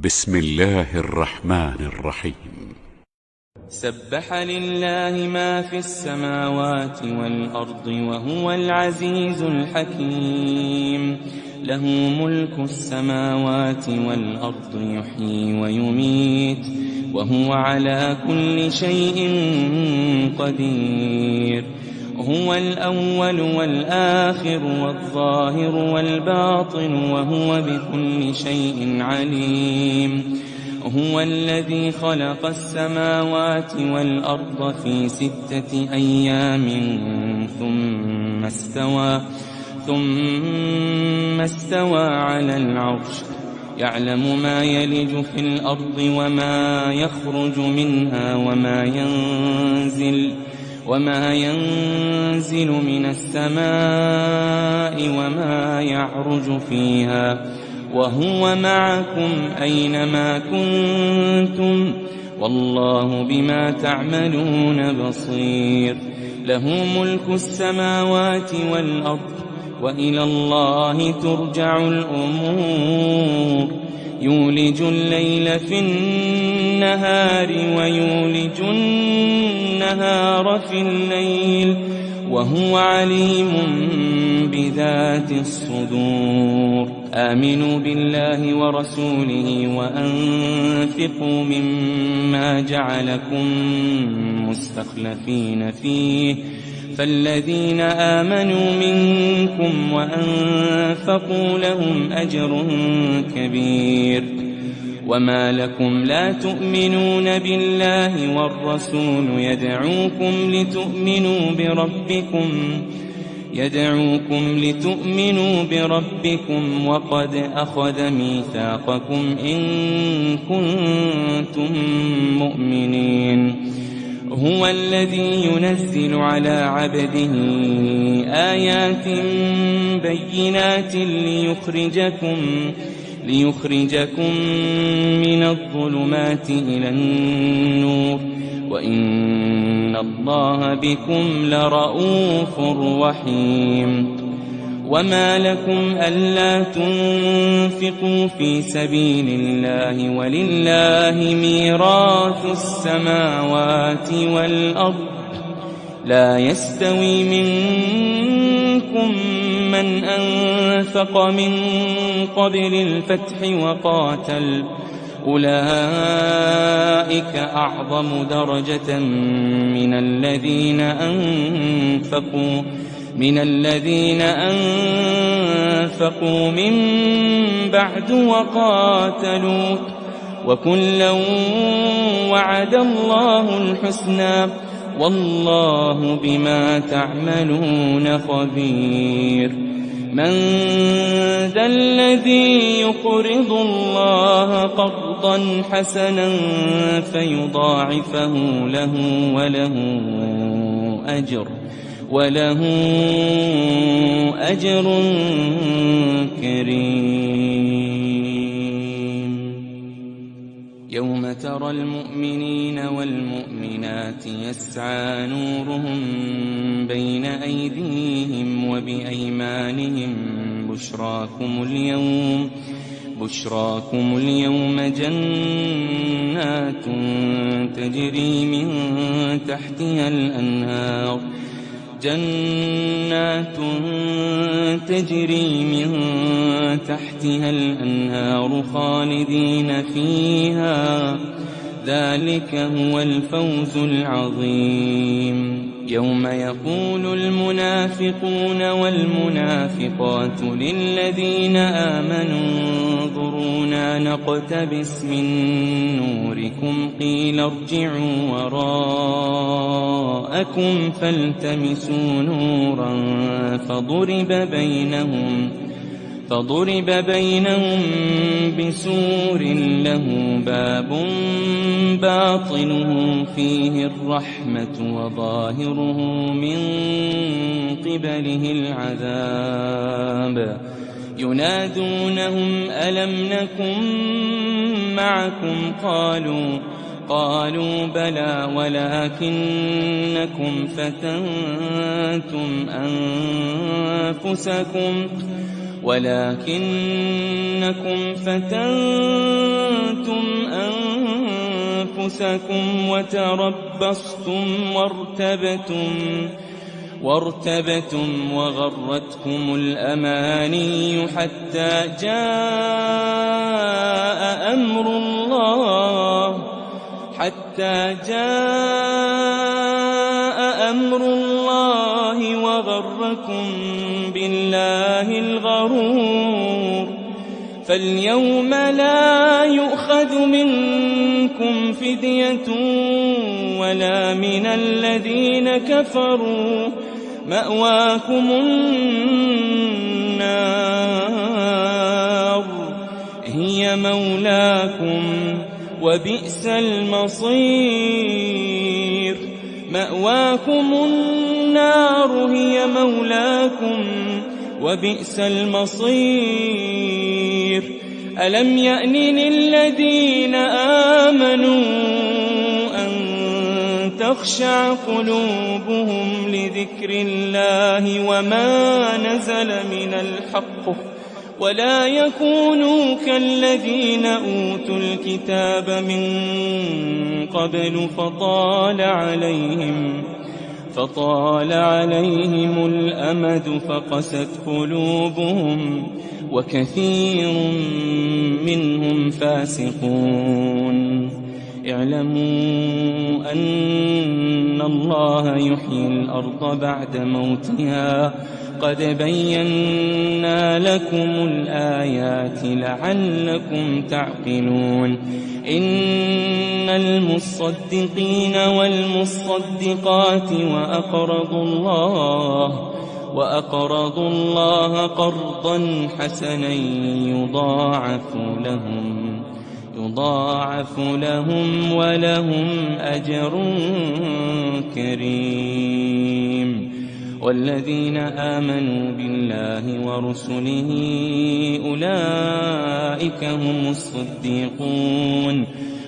بسم الله الرحمن الرحيم. سبح لله ما في السماوات والأرض وهو العزيز الحكيم. له ملك السماوات والأرض يحيي ويميت وهو على كل شيء قدير. هو الأول والآخر والظاهر والباطن وهو بكل شيء عليم. هو الذي خلق السماوات والأرض في 6 أيام ثم استوى على العرش. يعلم ما يلج في الأرض وما يخرج منها وما ينزل من السماء وما يعرج فيها، وهو معكم أينما كنتم والله بما تعملون بصير. له ملك السماوات والأرض وإلى الله ترجع الأمور. يولج الليل في النهار ويولج النهار في الليل وهو عليم بذات الصدور. آمنوا بالله ورسوله وأنفقوا مما جعلكم مستخلفين فيه، فالذين آمنوا منكم وأنفقوا لهم أجر كبير. وما لكم لا تؤمنون بالله والرسول يدعوكم لتؤمنوا بربكم وقد أخذ ميثاقكم إن كنتم مؤمنين. هو الذي ينزل على عبده آيات بينات ليخرجكم من الظلمات إلى النور وإن الله بكم لرءوف رحيم. وما لكم ألا تنفقوا في سبيل الله ولله ميراث السماوات والأرض. لا يستوي منكم من أنفق من قبل الفتح وقاتل، أولئك أعظم درجة من الذين أنفقوا من بعد وقاتلوا، وكلا وعد الله الحسنى والله بما تعملون خبير. من ذا الذي يقرض الله قرضا حسنا فيضاعفه له وله أجر كريم. يوم ترى المؤمنين والمؤمنات يسعى نورهم بين أيديهم وبأيمانهم بشراكم اليوم جنات تجري من تحتها الأنهار خالدين فيها، ذلك هو الفوز العظيم. يوم يقول المنافقون والمنافقات للذين آمنوا انظرونا نقتبس من نوركم قيل ارجعوا وراءكم فالتمسوا نورا فضرب بينهم بسور له باب باطنه فيه الرحمة وظاهره من قبله العذاب. ينادونهم ألم نكن معكم قالوا بلى ولكنكم فتنتم أنفسكم ولكنكم فتنتم أنفسكم وتربصتم وارتبتم وغرتكم الأماني حتى جاء أمر الله وغركم بالله الغرور. فاليوم لا يؤخذ منكم فدية ولا من الذين كفروا، مأواكم النار هي مولاكم وبئس المصير. مأواكم النار هي مولاكم وبئس المصير. ألم يأن للذين آمنوا أن تخشع قلوبهم لذكر الله وما نزل من الحق ولا يكونوا كالذين أوتوا الكتاب من قبل فطال عليهم الأمد فقست قلوبهم وكثير منهم فاسقون. اعلموا أن الله يحيي الأرض بعد موتها قد بينا لكم الآيات لعلكم تعقلون. إن المصدقين والمصدقات وأقرضوا الله قرضا حسنا يضاعف لهم ولهم أجر كريم. والذين آمنوا بالله ورسله أولئك هم الصديقون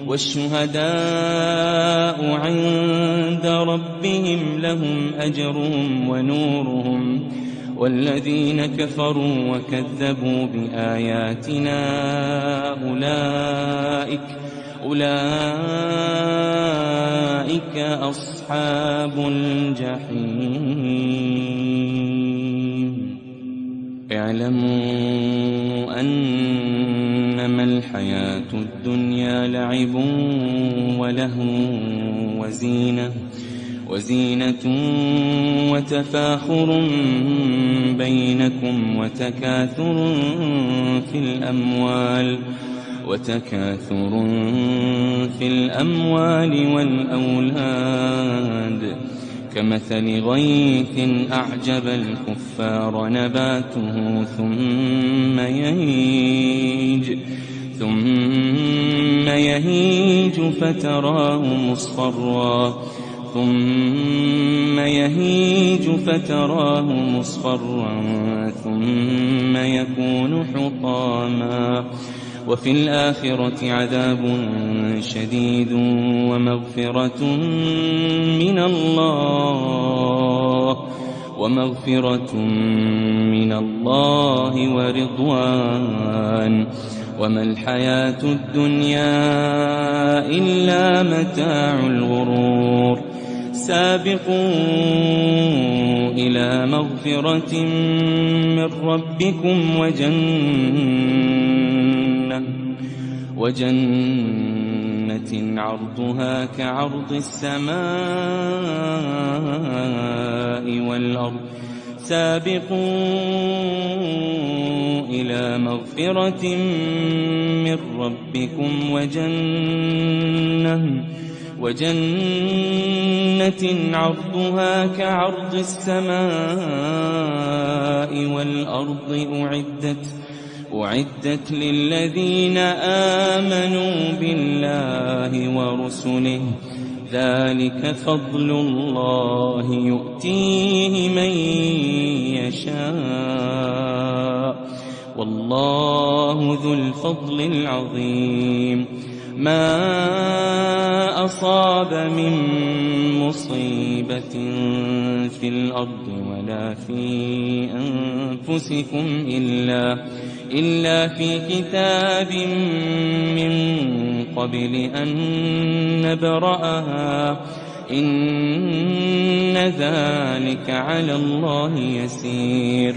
والشهداء عند ربهم لهم أجرهم ونورهم. والذين كفروا وكذبوا بآياتنا أولئك أصحاب الجحيم. اعلموا أنما الحياة الدنيا لعب ولهو وزينة وتفاخر بينكم وتكاثر في الأموال والأولاد كمثل غيث أعجب الكفار نباته ثم يهيج فتراه مصفرا ثم يكون حطاما. وفي الآخرة عذاب شديد ومغفرة من الله ورضوان. وما الحياة الدنيا إلا متاع الغرور. سابقوا إلى مغفرة من ربكم وجنة عرضها كعرض السماء والأرض. سابقوا إلى مغفرة من ربكم وجنة عرضها كعرض السماء والأرض أعدت للذين آمنوا بالله ورسله. ذلك فضل الله يؤتيه من يشاء والله ذو الفضل العظيم. ما أصاب من مصيبة في الأرض ولا في أنفسكم إلا في كتاب من قبل أن نبرأها إن ذلك على الله يسير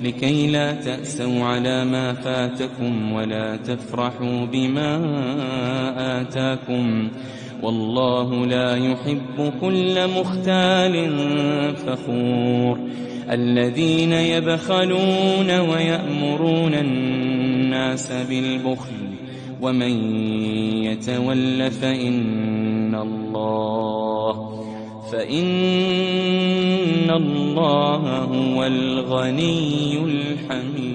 لكي لا تأسوا على ما فاتكم ولا تفرحوا بما آتاكم والله لا يحب كل مختال فخور الذين يبخلون ويأمرون الناس بالبخل ومن يتول فإن الله هو الغني الحميد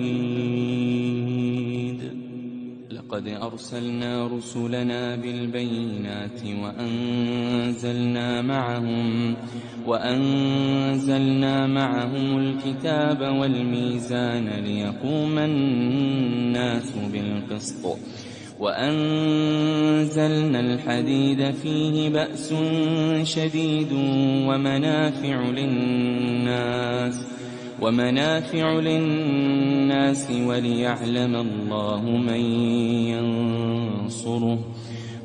لقد أرسلنا رسلنا بالبينات وأنزلنا معهم الكتاب والميزان ليقوم الناس بالقسط وأنزلنا الحديد فيه بأس شديد ومنافع للناس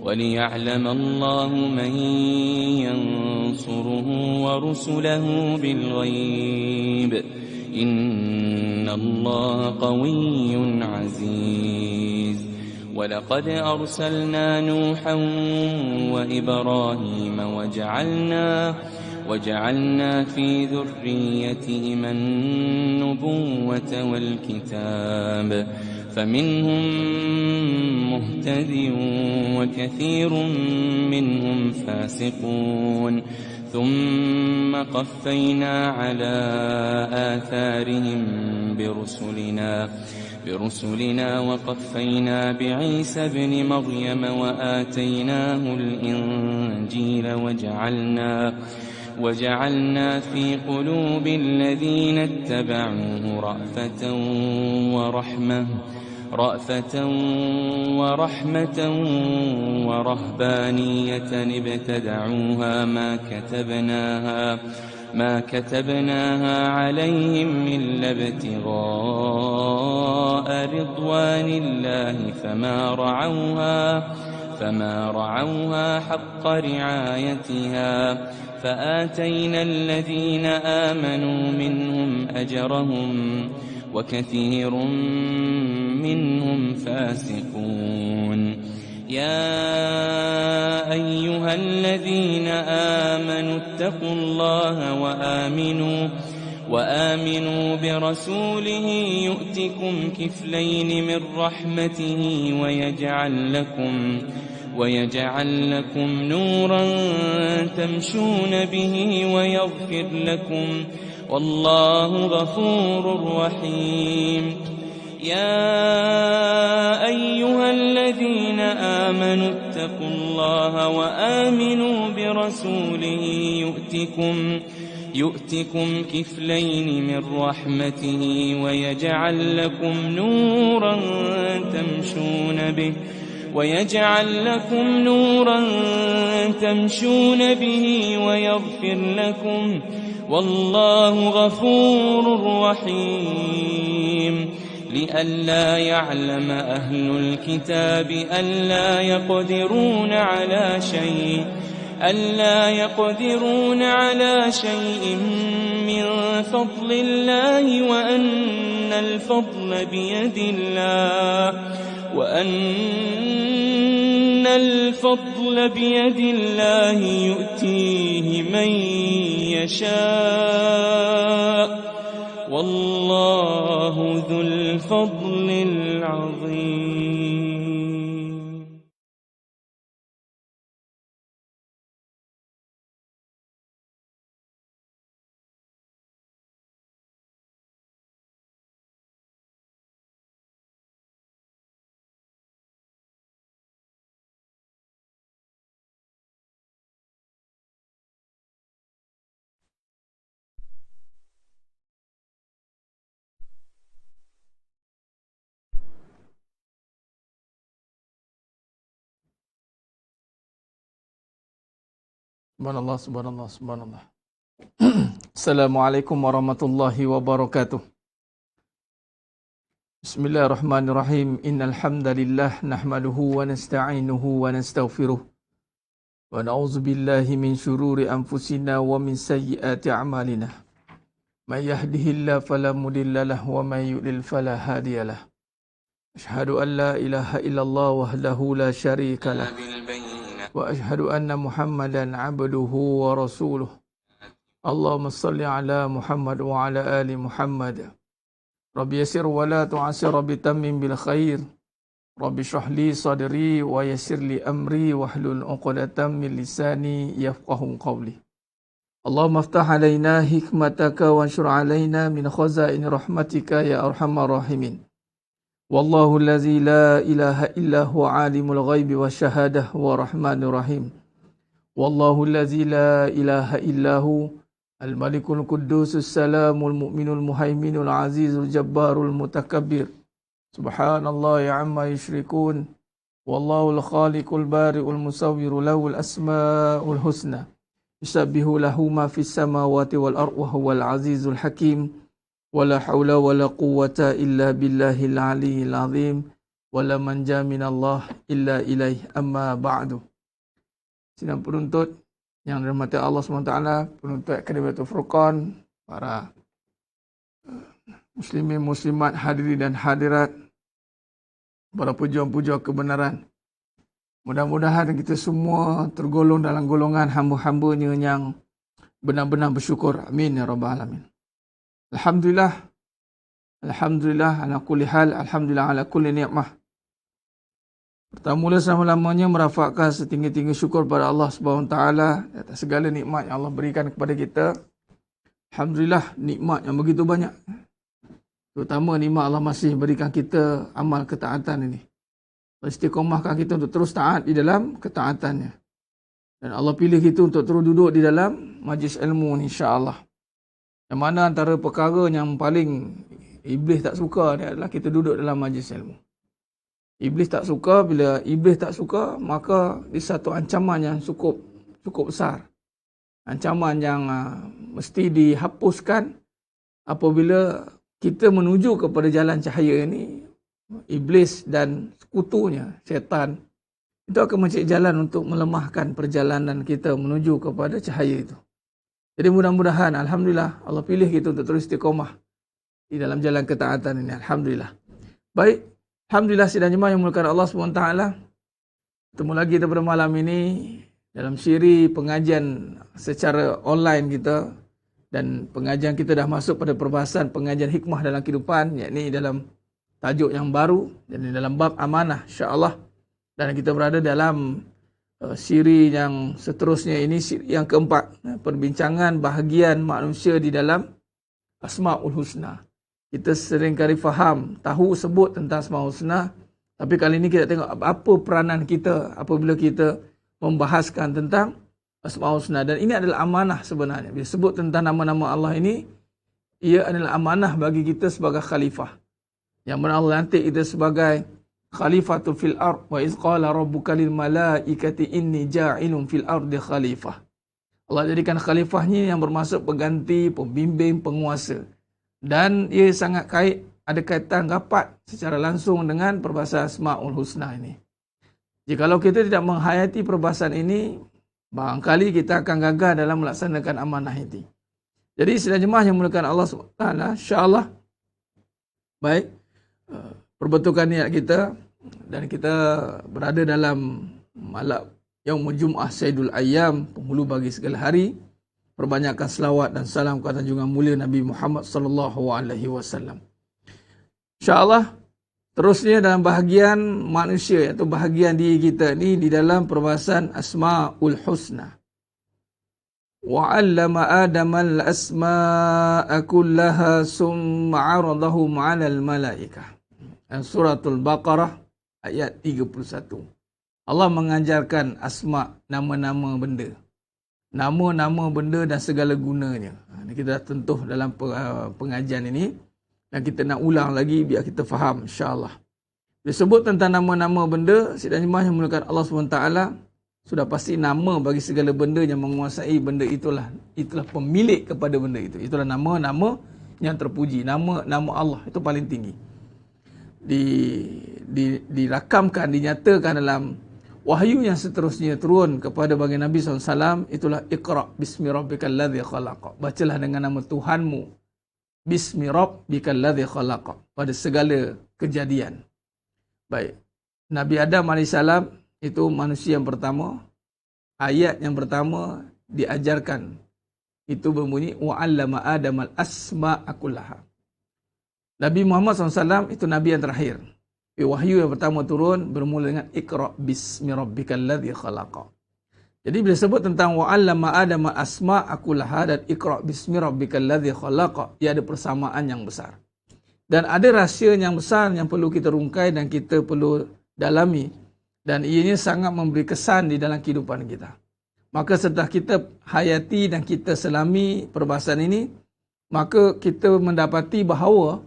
وليعلم الله من ينصره ورسله بالغيب إن الله قوي عزيز ولقد أرسلنا نوحا وإبراهيم وجعلنا في ذريتهما النبوة والكتاب فمنهم مهتد وكثير منهم فاسقون ثم قفينا على آثارهم برسلنا وقفينا بعيسى ابن مريم وآتيناه الإنجيل وجعلنا في قلوب الذين اتبعوه رأفة ورحمة ورهبانية ابتدعوها ما كتبناها عليهم إلا ابتغاء رضوان الله فما رعوها حق رعايتها فآتينا الذين آمنوا منهم أجرهم وكثير منهم فاسقون يا أيها الذين آمنوا اتقوا الله وآمنوا برسوله يؤتكم كفلين من رحمته ويجعل لكم نورا تمشون به ويغفر لكم والله غفور رحيم يا أيها الذين آمنوا اتقوا الله وآمنوا برسوله يؤتكم كفلين من رحمته ويجعل لكم نورا تمشون به ويغفر لكم والله غفور رحيم لئلا يعلم أهل الكتاب ألا يقدرون على شيء من فضل الله وأن الفضل بيد الله يؤتيه من يشاء والله ذو الفضل العظيم. Subhanallah, subhanallah, subhanallah. Assalamualaikum warahmatullahi wabarakatuh. Bismillahirrahmanirrahim. Innal hamdalillah nahmaduhu wa nasta'inuhu wa nastaghfiruh. Wa na'udzu billahi min shururi anfusina wa min sayyiati a'malina. May yahdihillahu fala mudilla lahu wa may yudlil fala hadiya lahu. Asyhadu an la ilaha illallah wahdahu la syarika lah. Wa asyhadu anna Muhammadan abduhu wa rasuluh. Allahumma salli ala Muhammad wa ala ali Muhammad. Rabbi yassir wa la tu'assir, Rabbi tammim bil khair. Rabbi shrah li sadri wa yassir li amri wahlul 'uqdatam min lisani yafqahu qawli. Allahumma aftah alaina hikmataka wa anshur alaina min khazain rahmatika ya arhamar rahimin. Wallahu allazi la ilaha illa huwa alimul ghaibi wasyahadah wa rahmanir rahim. Wallahu allazi la ilaha illa hu al-malikul quddusus salamul mu'minul muhaiminul azizul jabbarul mutakabbir. Subhanallahi amma yushrikun. Wallahul khaliqul bari'ul musawwiru lahul asmaul husna. Yusabbihu lahu ma fis samawati wal ardi wa huwal azizul hakim. Wala haula wala quwwata illa billahil aliyyil azim. Wala manja minallah illa ilaih, amma ba'du. Sidang penuntut yang dirahmati Allah SWT, penuntut Akademiyatul Furqan, para muslimin muslimat, hadirin dan hadirat, para pejuang-pejuang kebenaran. Mudah-mudahan kita semua tergolong dalam golongan hamba-hambanya yang benar-benar bersyukur. Amin ya rabbal alamin. Alhamdulillah. Alhamdulillah ala kulli hal. Alhamdulillah ala kulli ni'mah. Pertama selama-lamanya merafakkan setinggi-tinggi syukur pada Allah SWT atas segala nikmat yang Allah berikan kepada kita. Alhamdulillah, nikmat yang begitu banyak. Terutama nikmat Allah masih berikan kita amal ketaatan ini. Istiqomahkan kita untuk terus taat di dalam ketaatannya. Dan Allah pilih kita untuk terus duduk di dalam majlis ilmu ni, insya-Allah. Yang mana antara perkara yang paling Iblis tak suka ni adalah kita duduk dalam majlis ilmu. Iblis tak suka, bila Iblis tak suka, maka di satu ancaman yang cukup besar. Ancaman yang mesti dihapuskan apabila kita menuju kepada jalan cahaya ini. Iblis dan sekutunya, syaitan, itu akan mencari jalan untuk melemahkan perjalanan kita menuju kepada cahaya itu. Jadi mudah-mudahan, alhamdulillah, Allah pilih kita untuk terus istiqomah di dalam jalan ketaatan ini. Alhamdulillah. Baik, alhamdulillah sidang jemaah yang dimuliakan Allah SWT. Ketemu lagi kita pada malam ini dalam siri pengajian secara online kita. Dan pengajian kita dah masuk pada perbahasan pengajian hikmah dalam kehidupan, yakni dalam tajuk yang baru dan dalam bab amanah, insya-Allah. Dan kita berada dalam siri yang seterusnya ini, siri yang keempat, perbincangan bahagian manusia di dalam Asmaul Husna. Kita seringkali faham, tahu sebut tentang Asmaul Husna, tapi kali ini kita tengok apa peranan kita apabila kita membahaskan tentang Asmaul Husna. Dan ini adalah amanah sebenarnya. Bila sebut tentang nama-nama Allah ini, ia adalah amanah bagi kita sebagai khalifah. Yang mana Allah lantik kita sebagai khalifatul fil ard, wa iz qala rabbuka lil malaikati inni ja'ilun fil ardi khalifah. Allah jadikan khalifahnya yang bermaksud pengganti, pembimbing, penguasa. Dan ia sangat ada kaitan rapat secara langsung dengan perbahasan Asmaul Husna ini. Jikalau kita tidak menghayati perbahasan ini, barangkali kita akan gagal dalam melaksanakan amanah ini. Jadi sidang jemaah yang dimuliakan Allah SWT, insya-Allah, baik, perbetulkan niat kita dan kita berada dalam malam Yaumul Jum'ah Sayyidul Ayyam, penghulu bagi segala hari. Perbanyakkan selawat dan salam kepada junjungan mulia Nabi Muhammad sallallahu alaihi wasallam. Insya-Allah, terusnya dalam bahagian manusia, iaitu bahagian diri kita ni di dalam perbahasan Asmaul Husna. Wa 'allama Adama al-asma'a kullaha summa 'aradahum 'alal malaikah. Suratul Baqarah ayat 31. Allah mengajarkan asma, nama-nama benda. Nama-nama benda dan segala gunanya. Kita dah tentuh dalam pengajian ini. Dan kita nak ulang lagi biar kita faham, insya-Allah. Disebut tentang nama-nama benda, sidang jemaah yang dimuliakan Allah SWT, sudah pasti nama bagi segala benda yang menguasai benda itulah pemilik kepada benda itu. Itulah nama-nama yang terpuji. Nama Allah itu paling tinggi. Dirakamkan, dinyatakan dalam wahyu yang seterusnya turun kepada baginda Nabi SAW, itulah Iqra bismi rabbikal ladzi khalaq. Bacalah dengan nama Tuhanmu, bismi rabbikal ladzi khalaq, pada segala kejadian. Baik. Nabi Adam AS itu manusia yang pertama. Ayat yang pertama diajarkan itu berbunyi wa'allama Adam al-asma'a kullaha. Nabi Muhammad SAW itu Nabi yang terakhir. Wahyu yang pertama turun bermula dengan Iqra bismi rabbikal ladzi khalaq. Jadi bila sebut tentang wa'allama Adam al-asma'a kullaha dan Iqra bismi rabbikal ladzi khalaq, ia ada persamaan yang besar. Dan ada rahsia yang besar yang perlu kita rungkai dan kita perlu dalami. Dan ianya sangat memberi kesan di dalam kehidupan kita. Maka setelah kita hayati dan kita selami perbahasan ini, maka kita mendapati bahawa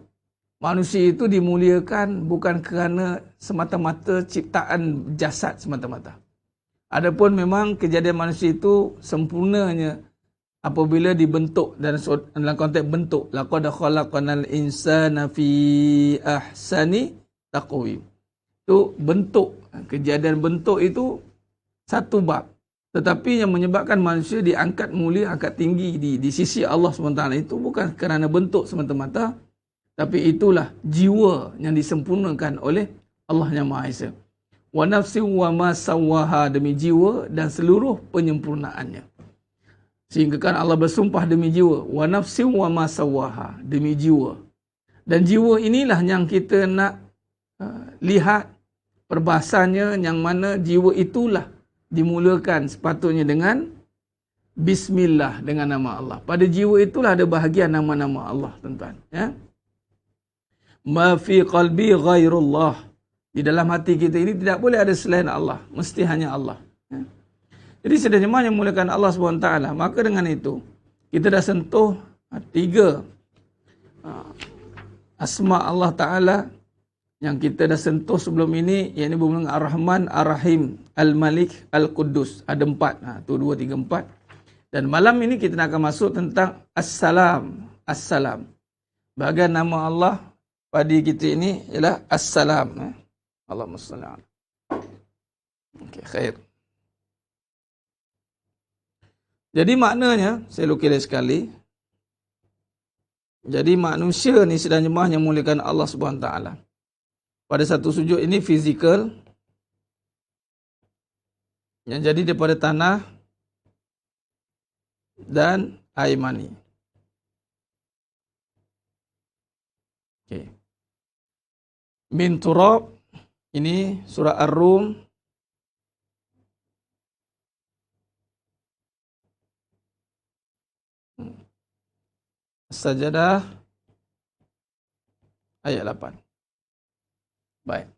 manusia itu dimuliakan bukan kerana semata-mata ciptaan jasad semata-mata. Adapun memang kejadian manusia itu sempurnanya apabila dibentuk dalam konteks bentuk. Laqad khalaqnal insana fi ahsani taqwim. Itu bentuk. Kejadian bentuk itu satu bab. Tetapi yang menyebabkan manusia diangkat mulia, angkat tinggi di sisi Allah SWT itu bukan kerana bentuk semata-mata, tapi itulah jiwa yang disempurnakan oleh Allah yang Maha Esa. Wa nafsi wa ma sawwaha, demi jiwa dan seluruh penyempurnaannya. Sehingga kan Allah bersumpah demi jiwa. Wa nafsi wa ma sawwaha, demi jiwa. Dan jiwa inilah yang kita nak lihat perbahasannya, yang mana jiwa itulah dimulakan sepatutnya dengan Bismillah, dengan nama Allah. Pada jiwa itulah ada bahagian nama-nama Allah, tuan-tuan. Ya? Ma fi qalbi ghairullah. Di dalam hati kita ini tidak boleh ada selain Allah. Mesti hanya Allah. Ya? Jadi sedang jemaah yang mulakan Allah SWT. Maka dengan itu, kita dah sentuh 3 asma Allah Ta'ala yang kita dah sentuh sebelum ini, yang ini bermula dengan Ar-Rahman, Ar-Rahim, Al-Malik, Al-Quddus. Ada 4. Tu 2, 3, 4. Dan malam ini kita akan masuk tentang As-Salam. As-Salam. Bahagian nama Allah pada kita ini ialah As-Salam. Allahumma salli ala. Okey, khair. Jadi maknanya, saya lukis sekali. Jadi manusia ni sedang jemaah yang muliakan Allah SWT. Pada satu sujud ini fizikal yang jadi daripada tanah dan air mani. Okay. Min turab, ini surah Ar-Rum Sajadah ayat 8. Baik.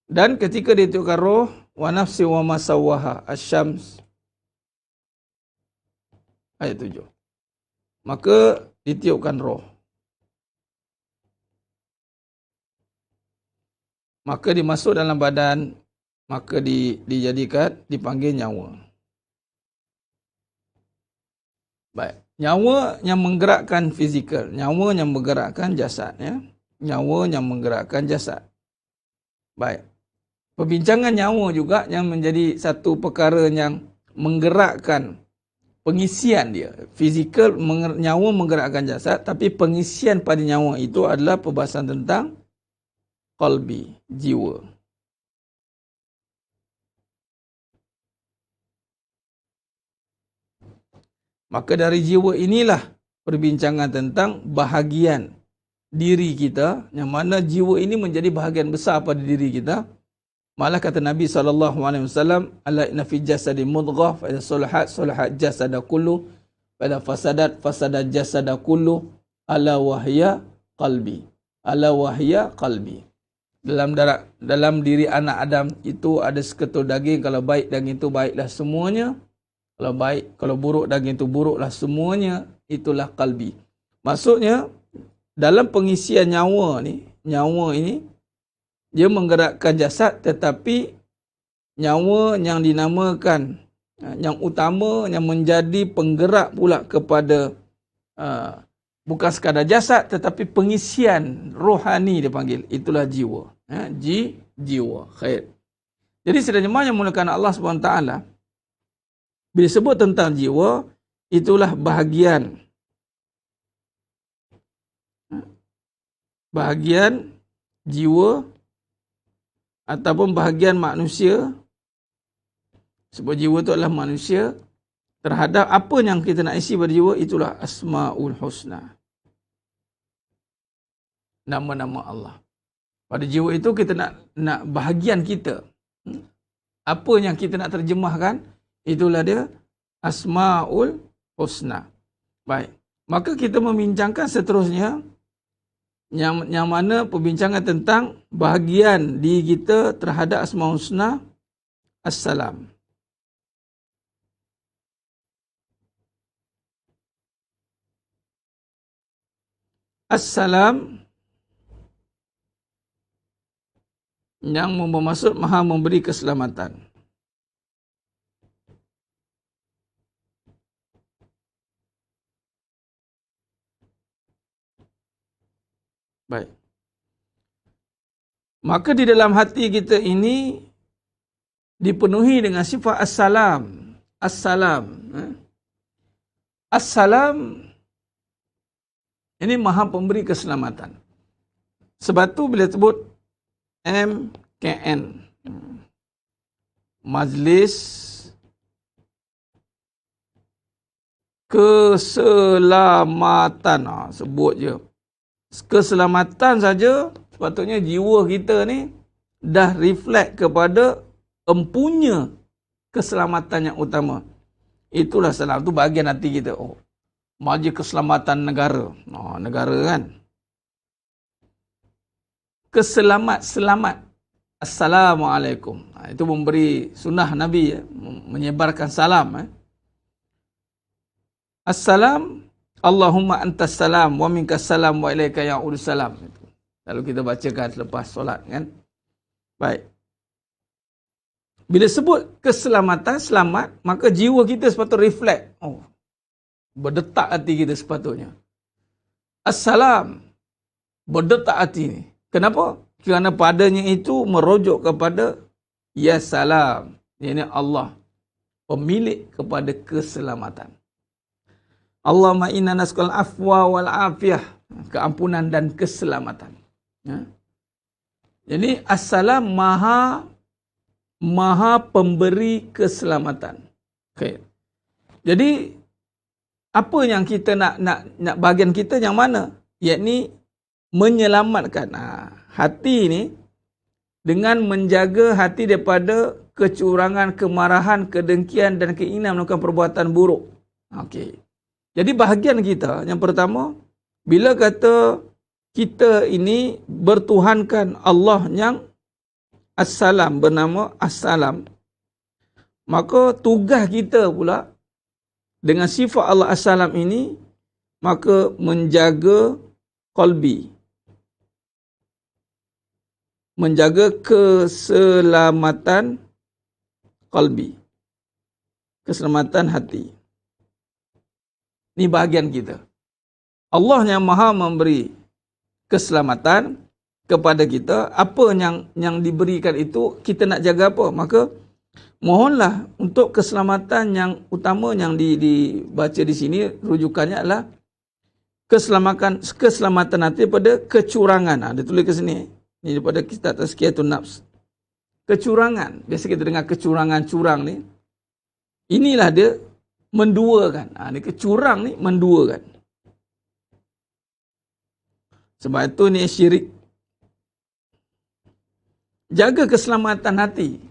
Dan ketika ditiupkan roh, wa nafsi wa ma sawwaha, Asy-Syams ayat 7. Maka ditiupkan roh. Maka dimasuk dalam badan, maka dijadikan, dipanggil nyawa. Baik. Nyawa yang menggerakkan fizikal, nyawa yang menggerakkan jasad, ya. Nyawa yang menggerakkan jasad. Baik. Perbincangan nyawa juga yang menjadi satu perkara yang menggerakkan pengisian dia. Fizikal, nyawa menggerakkan jasad, tapi pengisian pada nyawa itu adalah perbahasan tentang qalbi, jiwa. Maka dari jiwa inilah perbincangan tentang bahagian diri kita, yang mana jiwa ini menjadi bahagian besar pada diri kita. Malah kata Nabi SAW, ala inna fi jasadi mudghah, fa idza salahat salahat jasada kullu, fa idza fasadat jasada kullu, ala wahya qalbi. Ala wahya qalbi. Dalam diri anak Adam itu ada seketul daging, kalau baik daging itu baiklah semuanya. Kalau baik, kalau buruk daging itu buruklah semuanya, itulah qalbi. Maksudnya dalam pengisian nyawa ini dia menggerakkan jasad, tetapi nyawa yang dinamakan yang utama, yang menjadi penggerak pula kepada bukan sekadar jasad tetapi pengisian rohani dia panggil. Itulah jiwa. Jiwa. Khair. Jadi sebenarnya yang mulakan Allah SWT bila sebut tentang jiwa, itulah bahagian jiwa ataupun bahagian manusia. Sebab jiwa itu adalah manusia terhadap apa yang kita nak isi pada jiwa, itulah Asmaul Husna. Nama-nama Allah. Pada jiwa itu kita nak bahagian kita. Apa yang kita nak terjemahkan, itulah dia Asmaul Husna. Baik. Maka kita membincangkan seterusnya yang mana perbincangan tentang bahagian diri kita terhadap Asmaul Husna. Assalam. Assalam yang bermaksud Maha memberi keselamatan. Baik. Maka di dalam hati kita ini dipenuhi dengan sifat assalam. Assalam. Assalam ini Maha pemberi keselamatan. Sebab tu bila sebut MKN, Majlis Keselamatan. Sebut je. Keselamatan saja, sepatutnya jiwa kita ni dah reflect kepada empunya keselamatan yang utama. Itulah salam tu bahagian hati kita. Oh, Majlis Keselamatan Negara. Negara kan. Selamat. Assalamualaikum. Itu memberi sunnah Nabi, menyebarkan salam. Assalam, Allahumma antas salam wa minkas salam wa ilaika ya'udus salam. Lalu kita bacakan selepas solat kan. Baik. Bila sebut keselamatan, selamat, maka jiwa kita sepatutnya reflect. Oh, berdetak hati kita sepatutnya. Assalam, berdetak hati ni. Kenapa? Kerana padanya itu merujuk kepada Ya Salam. Ini Allah, pemilik kepada keselamatan. Allahumma inna nas'alul afwa wal afiyah, keampunan dan keselamatan. Jadi Assalam Maha pemberi keselamatan. Okay. Jadi apa yang kita nak bahagian kita yang mana? Yakni menyelamatkan hati ni dengan menjaga hati daripada kecurangan, kemarahan, kedengkian dan keinginan melakukan perbuatan buruk. Okey. Jadi bahagian kita yang pertama, bila kata kita ini bertuhankan Allah yang Assalam, bernama Assalam, maka tugas kita pula dengan sifat Allah Assalam ini, maka menjaga qalbi, menjaga keselamatan qalbi, keselamatan hati. Ini bahagian kita. Allah yang Maha memberi keselamatan kepada kita. Apa yang diberikan itu, kita nak jaga apa? Maka mohonlah untuk keselamatan yang utama yang dibaca di sini, rujukannya adalah keselamatan hati daripada kecurangan. Dia tulis ke sini. Ini daripada kitab Tazkiyatun Nafs. Kecurangan. Biasa kita dengar kecurangan, curang ni. Inilah dia menduakan. Dia kecurang ni menduakan. Sebab itu ni syirik. Jaga keselamatan hati.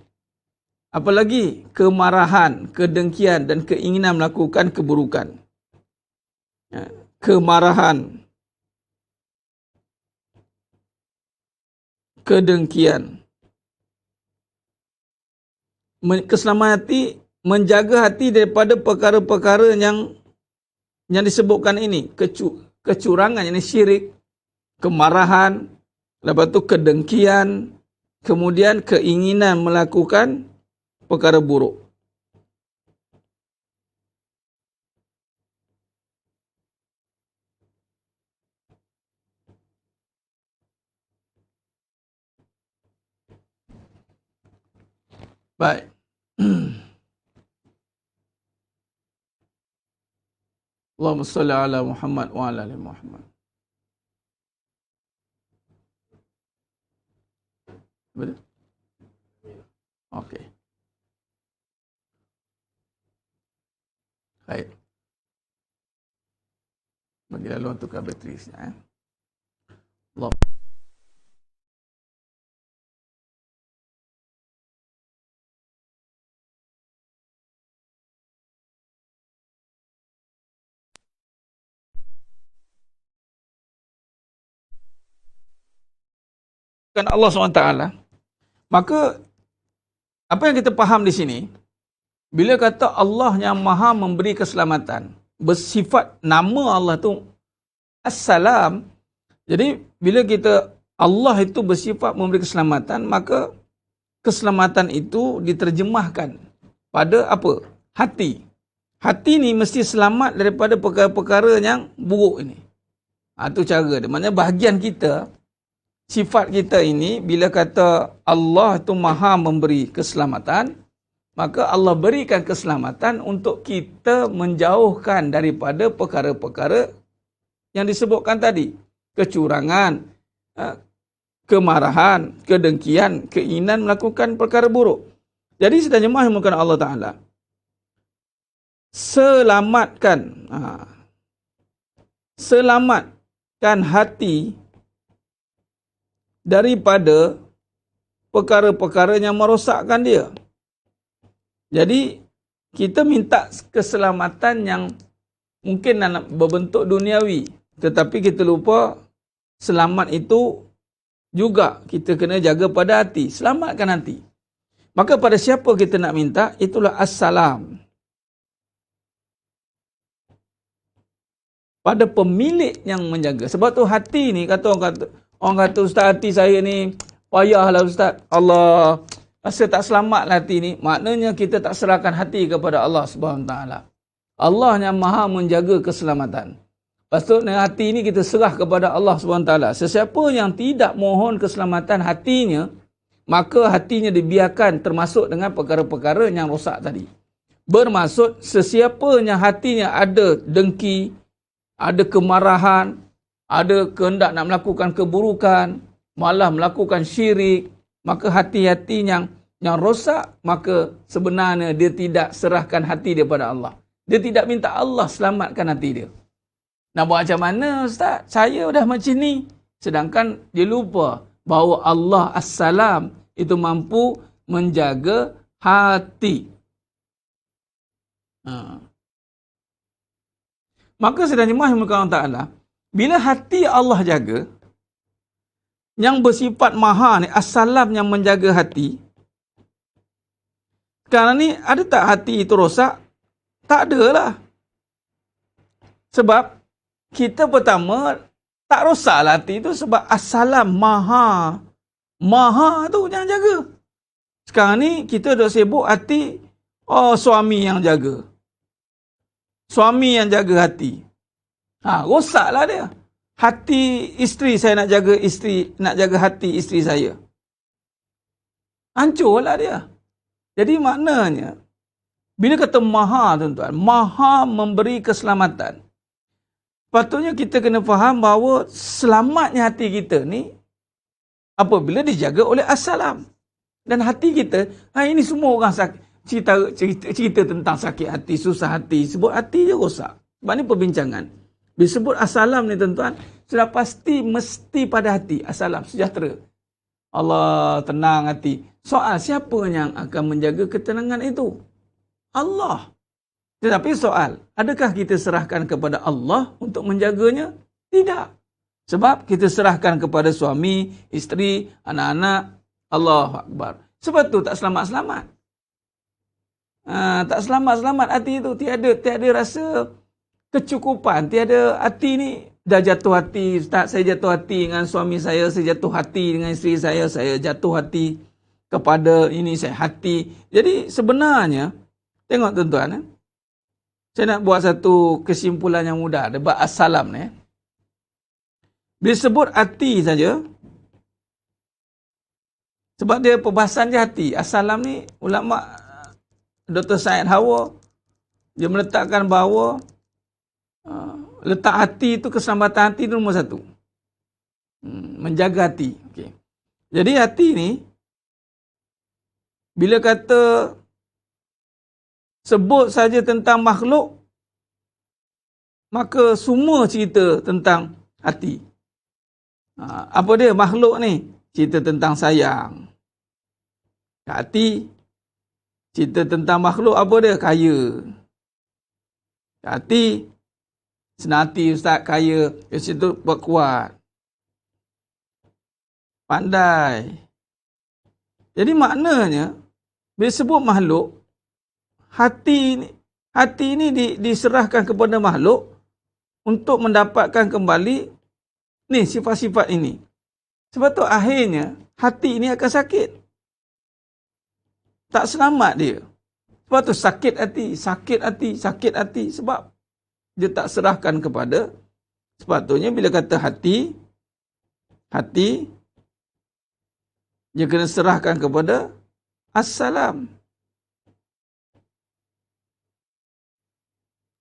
Apalagi kemarahan, kedengkian dan keinginan melakukan keburukan. Kemarahan, kedengkian. Keselamatan hati, menjaga hati daripada perkara-perkara yang disebutkan ini. Kecurangan, yang syirik, kemarahan, lepas tu kedengkian, kemudian keinginan melakukan perkara buruk. Baik. Allahumma salli ala Muhammad wa ala ali Muhammad. Betul? Okey. Baik. Bagi lalu untuk bateri sekejap. Allah. Kan Allah SWT, maka apa yang kita faham di sini, bila kata Allah yang maha memberi keselamatan, bersifat nama Allah tu As-Salam, jadi bila kita Allah itu bersifat memberi keselamatan, maka keselamatan itu diterjemahkan pada apa? Hati. Hati ni mesti selamat daripada perkara-perkara yang buruk ini. Itu cara dia. Maksudnya bahagian kita, sifat kita ini, bila kata Allah itu maha memberi keselamatan, maka Allah berikan keselamatan untuk kita menjauhkan daripada perkara-perkara yang disebutkan tadi. Kecurangan, kemarahan, kedengkian, keinginan melakukan perkara buruk. Jadi sedang jemaah yang mengatakan Allah Ta'ala, selamatkan hati daripada perkara-perkara yang merosakkan dia. Jadi kita minta keselamatan yang mungkin berbentuk duniawi, tetapi kita lupa selamat itu juga kita kena jaga pada hati. Selamatkan hati. Maka pada siapa kita nak minta, itulah As-Salam. Pada pemilik yang menjaga. Sebab tu hati ni, orang kata Ustaz, hati saya ni payahlah Ustaz. Allah rasa tak selamatlah hati ni. Maknanya kita tak serahkan hati kepada Allah SWT. Allah yang maha menjaga keselamatan. Patutnya hati ni kita serah kepada Allah SWT. Sesiapa yang tidak mohon keselamatan hatinya, maka hatinya dibiarkan termasuk dengan perkara-perkara yang rosak tadi. Bermaksud sesiapa yang hatinya ada dengki, ada kemarahan, ada kehendak nak melakukan keburukan, malah melakukan syirik, maka hati-hati yang rosak, maka sebenarnya dia tidak serahkan hati dia pada Allah. Dia tidak minta Allah selamatkan hati dia. Nak buat macam mana Ustaz? Saya dah macam ni. Sedangkan dia lupa bahawa Allah As-Salam itu mampu menjaga hati. Maka sedang jemaah yang Allah Ta'ala, bila hati Allah jaga, yang bersifat maha ni, As-Salam yang menjaga hati, sekarang ni ada tak hati itu rosak? Tak ada lah. Sebab kita pertama, tak rosak lah hati itu sebab As-Salam maha. Maha tu yang jaga. Sekarang ni kita dah sibuk hati, suami yang jaga. Suami yang jaga hati. Rosaklah dia. Hati isteri saya nak jaga hati isteri saya. Hancurlah dia. Jadi maknanya, bila kata maha tuan-tuan, maha memberi keselamatan. Patutnya kita kena faham bahawa selamatnya hati kita ni apabila dijaga oleh As-Salam. Dan hati kita, ini semua orang cerita tentang sakit hati, susah hati, sebut hati je rosak. Sebab ni perbincangan. Bila sebut As-Salam ni tuan-tuan, sudah pasti mesti pada hati. As-Salam, sejahtera. Allah tenang hati. Soal siapa yang akan menjaga ketenangan itu? Allah. Tetapi soal, adakah kita serahkan kepada Allah untuk menjaganya? Tidak. Sebab kita serahkan kepada suami, isteri, anak-anak. Allahu Akbar. Sebab tu tak selamat-selamat. Tak selamat-selamat hati itu. Tiada rasa kecukupan. Tiada hati ni dah jatuh hati. Ustaz, saya jatuh hati dengan suami saya jatuh hati dengan isteri saya jatuh hati. kepada ini saya hati. Jadi sebenarnya tengok tuan-tuan, saya nak buat satu kesimpulan yang mudah debat as-salam ni. Bila sebut hati saja, sebab dia perbahasan je hati. As-salam ni ulama Dr. Syed Hawa dia meletakkan bahawa letak hati itu, keselamatan hati itu nombor satu. Menjaga hati. Okay. Jadi hati ni bila kata sebut saja tentang makhluk, maka semua cerita tentang hati. Apa dia makhluk ni? Cerita tentang sayang. Hati cerita tentang makhluk apa dia? Kaya. Hati senati ustaz kaya, di situ kuat. Pandai. Jadi maknanya bila sebut makhluk, hati ini diserahkan kepada makhluk untuk mendapatkan kembali ni sifat-sifat ini. Sebab tu akhirnya hati ini akan sakit. Tak selamat dia. Sebab tu sakit hati. Sebab dia tak serahkan kepada, sepatutnya bila kata hati, dia kena serahkan kepada as-salam.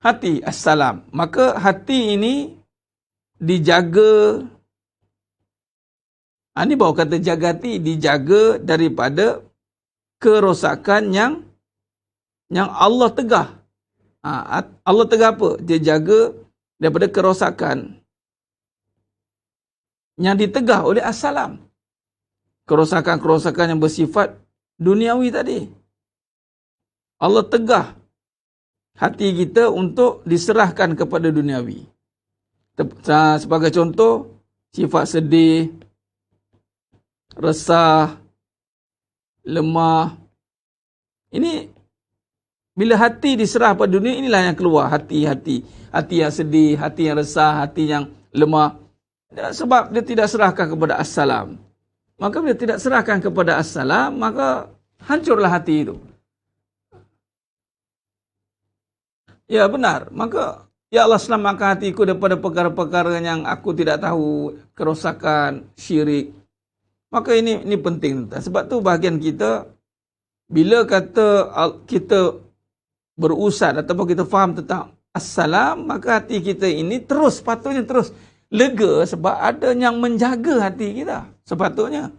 Hati as-salam. Maka hati ini dijaga. Ini baru kata jaga hati, dijaga daripada kerosakan yang Allah tegah. Allah tegah apa? Dia jaga daripada kerosakan yang ditegah oleh as-salam. Kerosakan-kerosakan yang bersifat duniawi tadi. Allah tegah hati kita untuk diserahkan kepada duniawi. Sebagai contoh, sifat sedih, resah, lemah. Ini bila hati diserah pada dunia, inilah yang keluar hati yang sedih, hati yang resah, hati yang lemah. Sebab dia tidak serahkan kepada as-salam. Maka bila tidak serahkan kepada as-salam, maka hancurlah hati itu. Ya benar. Maka ya Allah selamatkan hatiku daripada perkara-perkara yang aku tidak tahu, kerosakan, syirik. Maka ini penting. Sebab tu bahagian kita, bila kata kita berusaha ataupun kita faham tentang as-salam, maka hati kita ini patutnya terus lega sebab ada yang menjaga hati kita. Sepatutnya.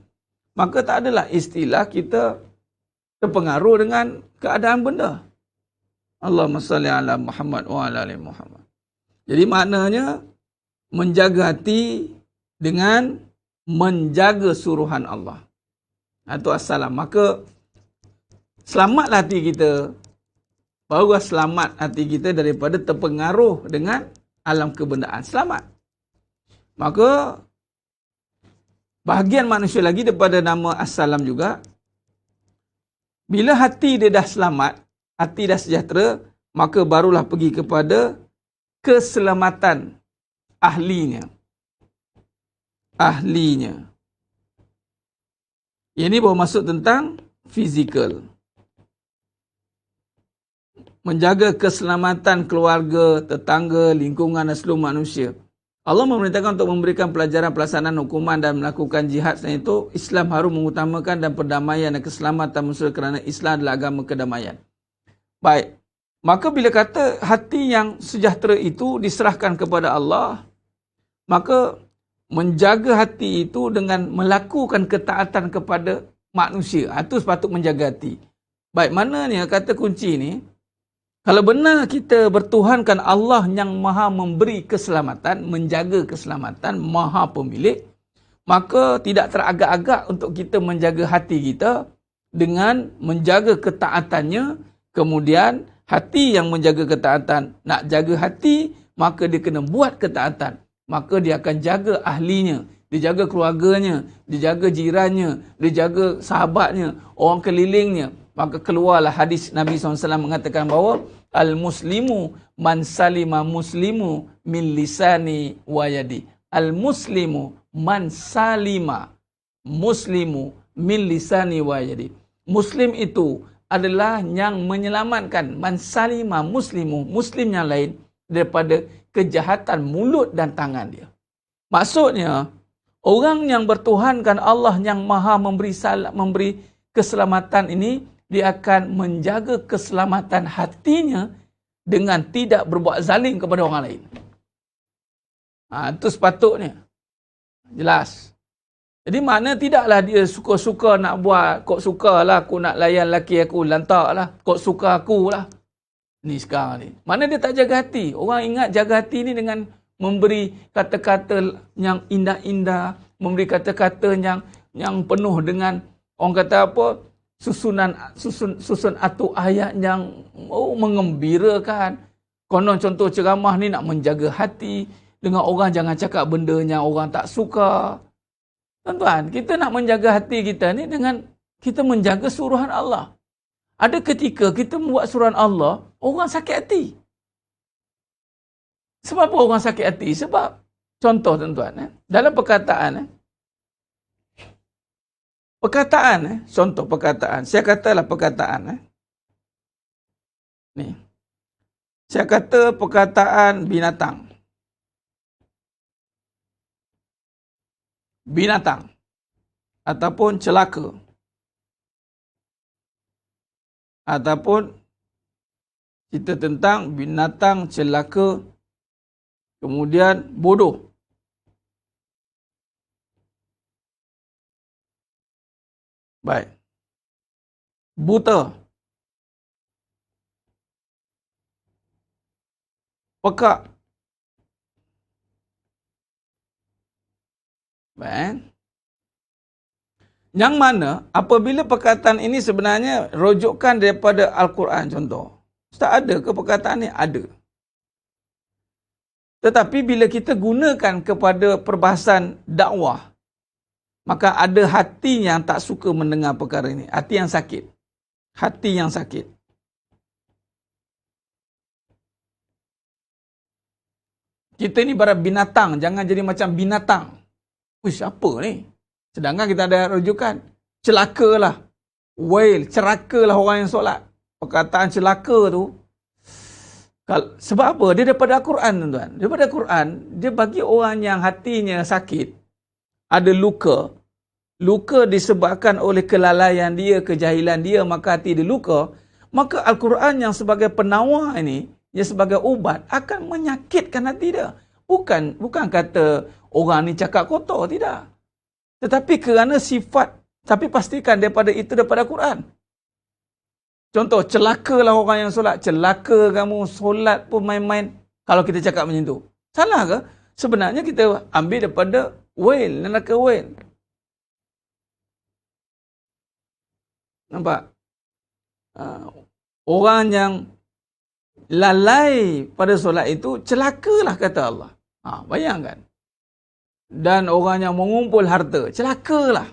Maka tak adalah istilah kita terpengaruh dengan keadaan benda. Allahumma salli ala Muhammad wa ala ali Muhammad. Jadi maknanya menjaga hati dengan menjaga suruhan Allah. Itu as-salam. Maka selamatlah hati kita. Barulah selamat hati kita daripada terpengaruh dengan alam kebendaan. Selamat. Maka bahagian manusia lagi daripada nama as-salam juga. Bila hati dia dah selamat, hati dah sejahtera, maka barulah pergi kepada keselamatan ahlinya. Ini baru masuk tentang fizikal. Menjaga keselamatan keluarga, tetangga, lingkungan dan seluruh manusia. Allah memerintahkan untuk memberikan pelajaran pelaksanaan hukuman dan melakukan jihad. Selain itu, Islam harus mengutamakan dan perdamaian dan keselamatan manusia kerana Islam adalah agama kedamaian. Baik. Maka bila kata hati yang sejahtera itu diserahkan kepada Allah, maka menjaga hati itu dengan melakukan ketaatan kepada manusia. Itu sepatut menjaga hati. Baik, maknanya kata kunci ni, kalau benar kita bertuhankan Allah yang maha memberi keselamatan, menjaga keselamatan, maha pemilik, maka tidak teragak-agak untuk kita menjaga hati kita dengan menjaga ketaatannya. Kemudian hati yang menjaga ketaatan, nak jaga hati, maka dia kena buat ketaatan. Maka dia akan jaga ahlinya, dia jaga keluarganya, dia jaga jirannya, dia jaga sahabatnya, orang kelilingnya. Maka keluarlah hadis Nabi SAW mengatakan bahawa al-muslimu man salima muslimu min lisani wa yadi. Al-muslimu man salima muslimu min lisani wa yadi. Muslim itu adalah yang menyelamatkan man salima muslimu, muslim yang lain daripada kejahatan mulut dan tangan dia. Maksudnya, orang yang bertuhankan Allah yang maha memberi keselamatan ini, dia akan menjaga keselamatan hatinya dengan tidak berbuat zalim kepada orang lain. Itu sepatutnya. Jelas. Jadi mana tidaklah dia suka-suka nak buat, kok sukalah aku nak layan laki aku, lantaklah, kok suka aku lah. Ni sekarang ni. Mana dia tak jaga hati? Orang ingat jaga hati ni dengan memberi kata-kata yang indah-indah, memberi kata-kata yang penuh dengan, orang kata apa, susun atu ayat yang mengembirakan. Konon contoh ceramah ni nak menjaga hati, dengan orang jangan cakap benda yang orang tak suka. Tuan-tuan, kita nak menjaga hati kita ni dengan kita menjaga suruhan Allah. Ada ketika kita membuat suruhan Allah, orang sakit hati. Sebab apa orang sakit hati? Sebab, contoh tuan-tuan, dalam perkataan, contoh perkataan, saya katalah perkataan, ni, saya kata perkataan binatang. Binatang ataupun celaka ataupun cerita tentang binatang celaka, kemudian bodoh, baik, buta, pekak, baik. Yang mana apabila perkataan ini sebenarnya rujukan daripada Al-Quran, contoh. Ustaz, ada ke perkataan ni? Ada. Tetapi bila kita gunakan kepada perbahasan dakwah, maka ada hati yang tak suka mendengar perkara ini. Hati yang sakit. Hati yang sakit. Kita ni ibarat binatang. Jangan jadi macam binatang. Wish, apa ni? Sedangkan kita ada rujukan. Celakalah. Wail. Cerakalah orang yang solat. Perkataan celaka tu. Sebab apa? Dia daripada Al-Quran, tuan-tuan. Daripada Al-Quran, dia bagi orang yang hatinya sakit, ada luka. Luka disebabkan oleh kelalaian dia, kejahilan dia, maka hati dia luka. Maka Al-Quran yang sebagai penawar ini, yang sebagai ubat, akan menyakitkan hati dia. Bukan kata orang ni cakap kotor, tidak. Tetapi kerana sifat, tapi pastikan daripada itu daripada Quran. Contoh, celakalah orang yang solat. Celaka kamu solat pun main-main. Kalau kita cakap macam tu. Salah ke? Sebenarnya kita ambil daripada wail, neraka wail. Nampak? Orang yang lalai pada solat itu, celakalah kata Allah. Bayangkan. Dan orang yang mengumpul harta, celakalah.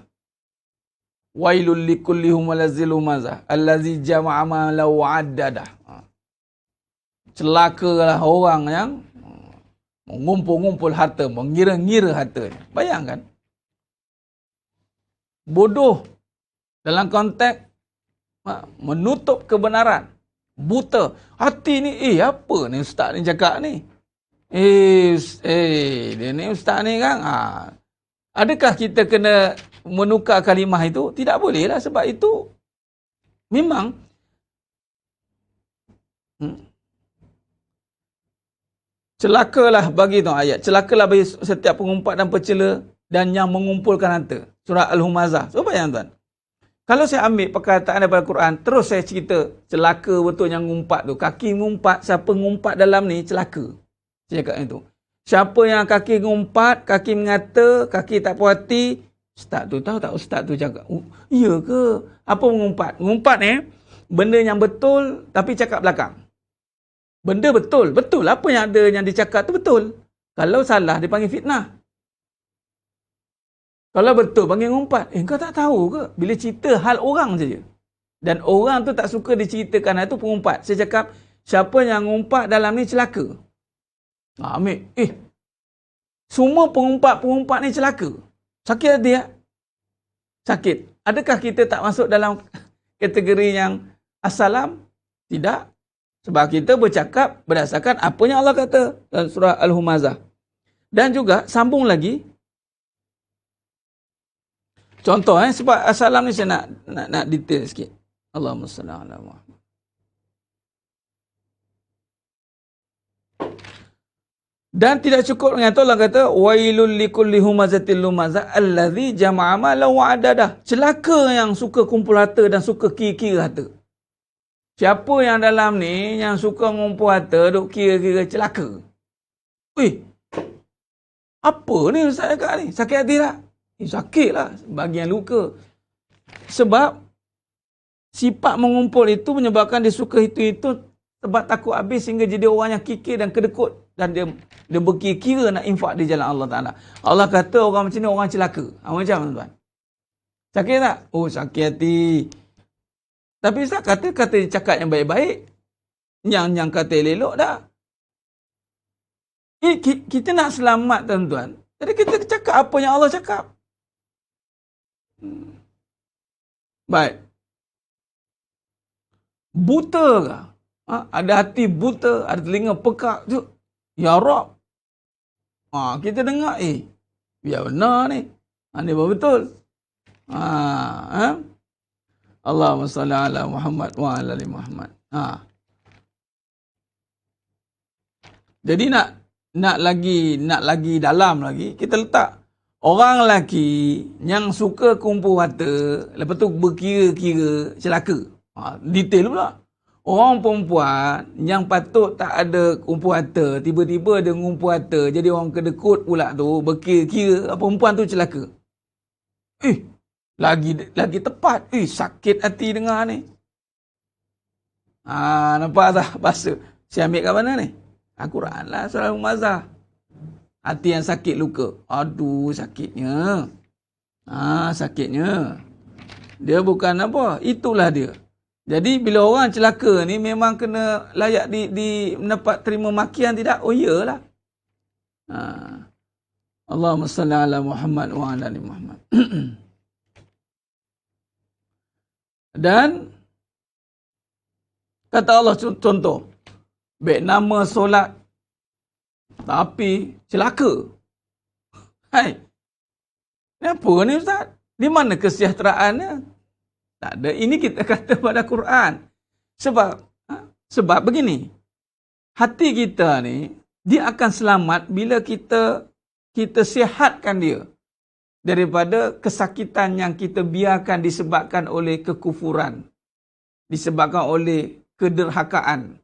Wailul likulli humazil humazah allazi jama'a malan wa addada. Celakalah orang yang mengumpul-ngumpul harta, mengira-ngira hartanya. Bayangkan. Bodoh dalam konteks menutup kebenaran. Buta. Hati ni, apa ni ustaz ni cakap ni? Dia ni ustaz ni kan? Adakah kita kena menukar kalimah itu? Tidak boleh lah, sebab itu memang celakalah bagi tu ayat. Celakalah bagi setiap pengumpat dan pecela dan yang mengumpulkan harta. Surah Al-Humazah. So bayang tuan. Kalau saya ambil perkataan daripada Quran, terus saya cerita celaka betul yang ngumpat tu. Kaki ngumpat, siapa ngumpat dalam ni celaka. Saya cakap itu. Siapa yang kaki ngumpat, kaki mengata, kaki tak puas hati, ustaz tu tahu tak ustaz tu cakap, iya ke? Apa mengumpat? Ngumpat benda yang betul tapi cakap belakang. Benda betul. Betul apa yang ada yang dicakap tu betul. Kalau salah dipanggil fitnah. Kalau betul panggil ngumpat. Kau tak tahu ke? Bila cerita hal orang saja. Dan orang tu tak suka diceritakan, itu pengumpat. Saya cakap, siapa yang ngumpat dalam ni celaka. Ambil. Semua pengumpat-pengumpat ni celaka. Sakit hati tak? Sakit. Adakah kita tak masuk dalam kategori yang assalam? Tidak. Sebab kita bercakap berdasarkan apa yang Allah kata dalam surah Al-Humazah. Dan juga sambung lagi. Contoh sebab assalam ni saya nak detail sikit. Allahumma salli ala Muhammad. Dan tidak cukup dengan itu Allah kata wailul likulli humazatil lumazah allazi jama'a malan wa adada. Celaka yang suka kumpul harta dan suka kira-kira harta. Siapa yang dalam ni yang suka ngumpul harta duk kira-kira celaka. Apa ni ustaz cakap ni? Sakit hati tak? Sakitlah bagi yang luka. Sebab sifat mengumpul itu menyebabkan dia suka itu sebab takut habis sehingga jadi orang yang kikir dan kedekut. Dan dia berkira-kira nak infak di jalan Allah Ta'ala. Allah kata orang macam ni orang celaka. Macam mana tuan? Sakit tak? Oh sakit hati. Tapi Ustaz kata cakap yang baik-baik. Yang kata elok dah. Kita nak selamat tuan-tuan. Jadi kita cakap apa yang Allah cakap. Baik. Buta ke? Ada hati buta, ada telinga pekak tu. Ya Rab. Kita dengar, biar benar ni. Ini betul. Allahumma salli ala Muhammad wa ala ali Muhammad. Jadi nak lagi dalam lagi, kita letak orang lelaki yang suka kumpul harta, lepas tu berkira-kira celaka. Detail pula. Orang perempuan yang patut tak ada kumpul harta, tiba-tiba dia ngumpul harta, jadi orang kedekut pula tu, berkira-kira perempuan tu celaka. Lagi tepat. Sakit hati dengar ni. Nampak tak bahasa? Saya ambil kat mana ni? Al-Quran lah, surah Al-Humazah. Hati yang sakit luka. Aduh, sakitnya. Sakitnya. Dia bukan apa, itulah dia. Jadi bila orang celaka ni memang kena layak mendapat terima makian tidak? Oh iyalah. Allahumma salli ala Muhammad wa ala ali Muhammad. Dan kata Allah contoh, baik nama solat tapi celaka. Apa ni Ustaz? Di mana kesejahteraannya? Tak ada. Ini kita kata pada Quran. Sebab begini. Hati kita ni, dia akan selamat bila kita sihatkan dia daripada kesakitan yang kita biarkan disebabkan oleh kekufuran. Disebabkan oleh kederhakaan.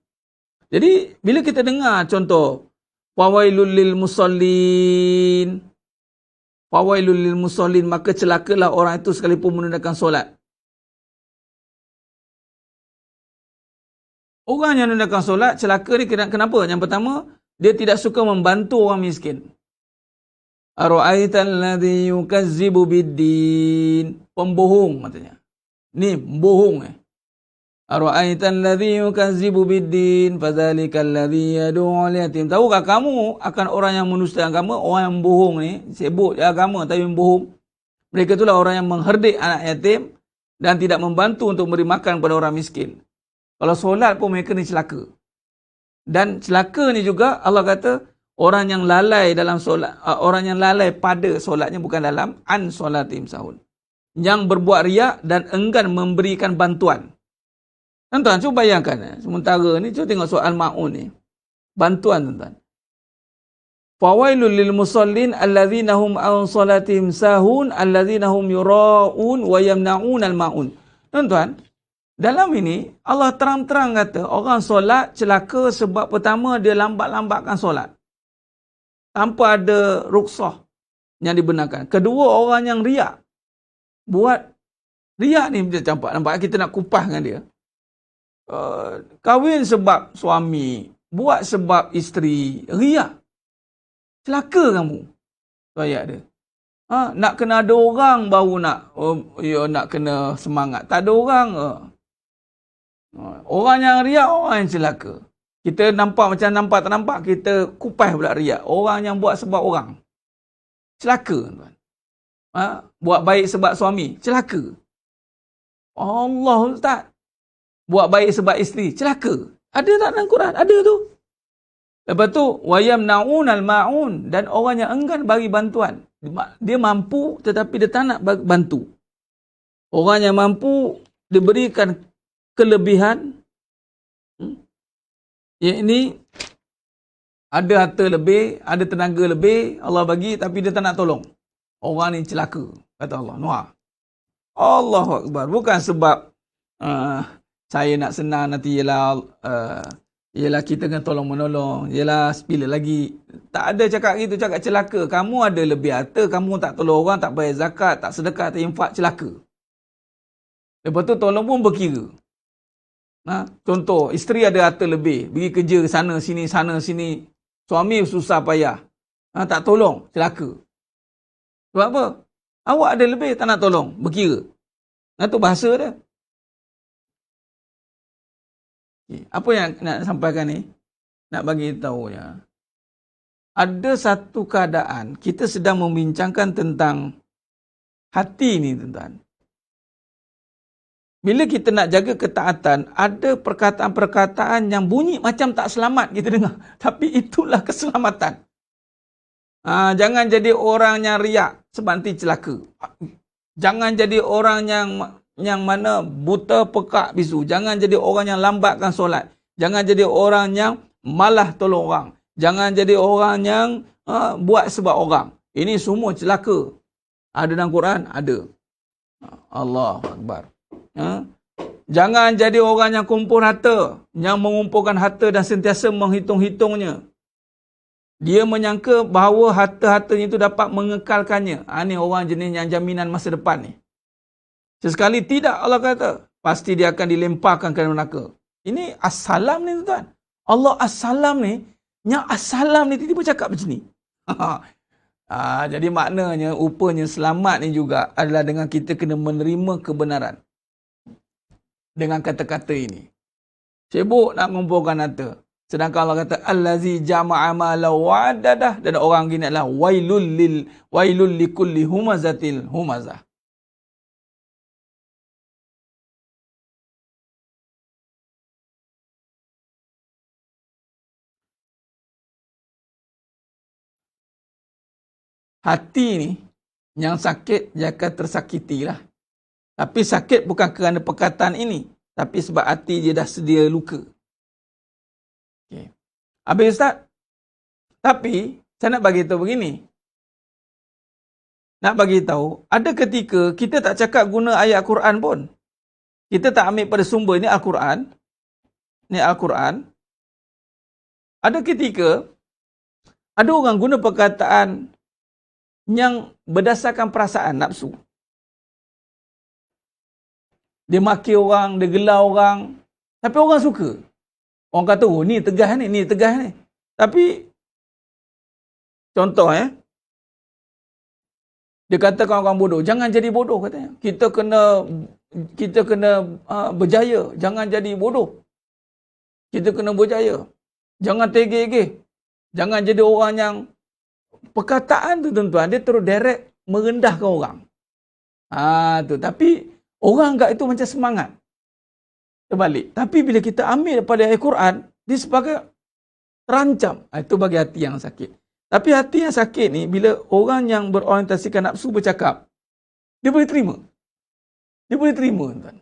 Jadi, bila kita dengar contoh, fawailul lil musallin. Fawailul lil musallin, maka celakalah orang itu sekalipun menunaikan solat. Orang yang menunaikan solat, celaka ni kenapa? Yang pertama, dia tidak suka membantu orang miskin. Ara'aital ladzi yukazzibu biddin. Pembohong katanya. Ni bohong Ara'aital ladzi yukazzibu biddin fadzalikal ladzi yad'u al-yatim. Tahukah kamu akan orang yang mendusta agama, orang yang bohong ni, sebut agama tapi bohong. Mereka itulah orang yang mengherdik anak yatim dan tidak membantu untuk memberi makan kepada orang miskin. Kalau solat pun mereka ni celaka. Dan celaka ni juga Allah kata orang yang lalai dalam solat, orang yang lalai pada solatnya, bukan dalam, an solatim sahun. Yang berbuat riak dan enggan memberikan bantuan. Tuan-tuan, cuba bayangkan. Sementara ni, cuba tengok soal ma'un ni. Bantuan, tuan-tuan. Fawailul lil musallin allazina hum an salatihim sahun allazina hum yura'un wa yamna'un al-ma'un. Tuan-tuan, dalam ini, Allah terang-terang kata, orang solat celaka sebab pertama dia lambat-lambatkan solat. Tanpa ada ruksah yang dibenarkan. Kedua, orang yang riak. Buat riak ni, dia nampak kita nak kupas dengan dia. Kahwin sebab suami, buat sebab isteri, riak. Celaka kamu. Tu ayat dia. Nak kena ada orang baru nak kena semangat. Tak ada orang. Orang yang riak, orang yang celaka. Kita nampak macam nampak tak nampak, kita kupas pula riak. Orang yang buat sebab orang. Celaka, tuan. Buat baik sebab suami. Celaka. Allah Ustaz, buat baik sebab isteri, celaka. Ada tak dalam Quran? Ada tu. Lepas tu, wayamnaunal ma'un, dan orang yang enggan bagi bantuan. Dia mampu tetapi dia tak nak bantu. Orang yang mampu diberikan kelebihan, ini ada harta lebih, ada tenaga lebih, Allah bagi tapi dia tak nak tolong. Orang ni celaka, kata Allah. Noah. Allahu Akbar. Bukan sebab saya nak senang nanti ialah kita kena tolong menolong, ialah bila lagi. Tak ada cakap gitu, cakap celaka. Kamu ada lebih harta, kamu tak tolong orang, tak bayar zakat, tak sedekah, tak infak, celaka. Lepas tu tolong pun berkira. Contoh, isteri ada harta lebih, pergi kerja sana sini, suami susah payah, tak tolong, celaka. Sebab apa? Awak ada lebih, tak nak tolong, berkira. Itu bahasa dia. Apa yang nak sampaikan ni? Nak bagi tahu ya. Ada satu keadaan, kita sedang membincangkan tentang hati ni, tuan-tuan. Bila kita nak jaga ketaatan, ada perkataan-perkataan yang bunyi macam tak selamat kita dengar. Tapi itulah keselamatan. Jangan jadi orang yang riak sebab nanti celaka. Jangan jadi orang yang mana buta pekak bisu. Jangan jadi orang yang lambatkan solat. Jangan jadi orang yang malah tolong orang. Jangan jadi orang yang buat sebab orang. Ini semua celaka. Ada dalam Quran? Ada. Allahu Akbar. Jangan jadi orang yang kumpul harta, yang mengumpulkan harta dan sentiasa menghitung-hitungnya. Dia menyangka bahawa harta-hartanya itu dapat mengekalkannya. Ini orang jenis yang jaminan masa depan ni. Sesekali tidak, Allah kata, pasti dia akan dilemparkan ke neraka. Ini as-salam ni, tuan. Allah as-salam ni, yang as-salam ni tiba-tiba cakap macam ni. Jadi maknanya, upanya selamat ni juga adalah dengan kita kena menerima kebenaran. Dengan kata-kata ini. Sibuk nak mengumpulkan harta. Sedangkan Allah kata, allazi jama'a mala wa'adadah. Dan orang gini adalah wailul likulli humazatil humazah. Hati ni, yang sakit, dia akan tersakitilah. Tapi sakit bukan kerana perkataan ini. Tapi sebab hati dia dah sedia luka. Okay. Habis Ustaz. Tapi, saya nak bagi tahu begini. Nak bagi tahu, ada ketika kita tak cakap guna ayat Quran pun. Kita tak ambil pada sumber, ini Al-Quran. Ini Al-Quran. Ada ketika, ada orang guna perkataan yang berdasarkan perasaan nafsu. Dia maki orang, dia gelar orang. Tapi orang suka. Orang kata, oh ni tegas ni tegas ni. Tapi, contoh dia katakan orang bodoh. Jangan jadi bodoh katanya. Kita kena berjaya. Jangan jadi bodoh. Kita kena berjaya. Jangan tegeh-tegeh. Jangan jadi orang yang, perkataan tu tuan-tuan, dia terus direct merendahkan orang. Tu. Tapi, orang anggap itu macam semangat. Terbalik. Tapi bila kita ambil daripada ayat Quran, dia sebagai terancam. Itu bagi hati yang sakit. Tapi hati yang sakit ni, bila orang yang berorientasikan nafsu bercakap, dia boleh terima. Dia boleh terima, tuan.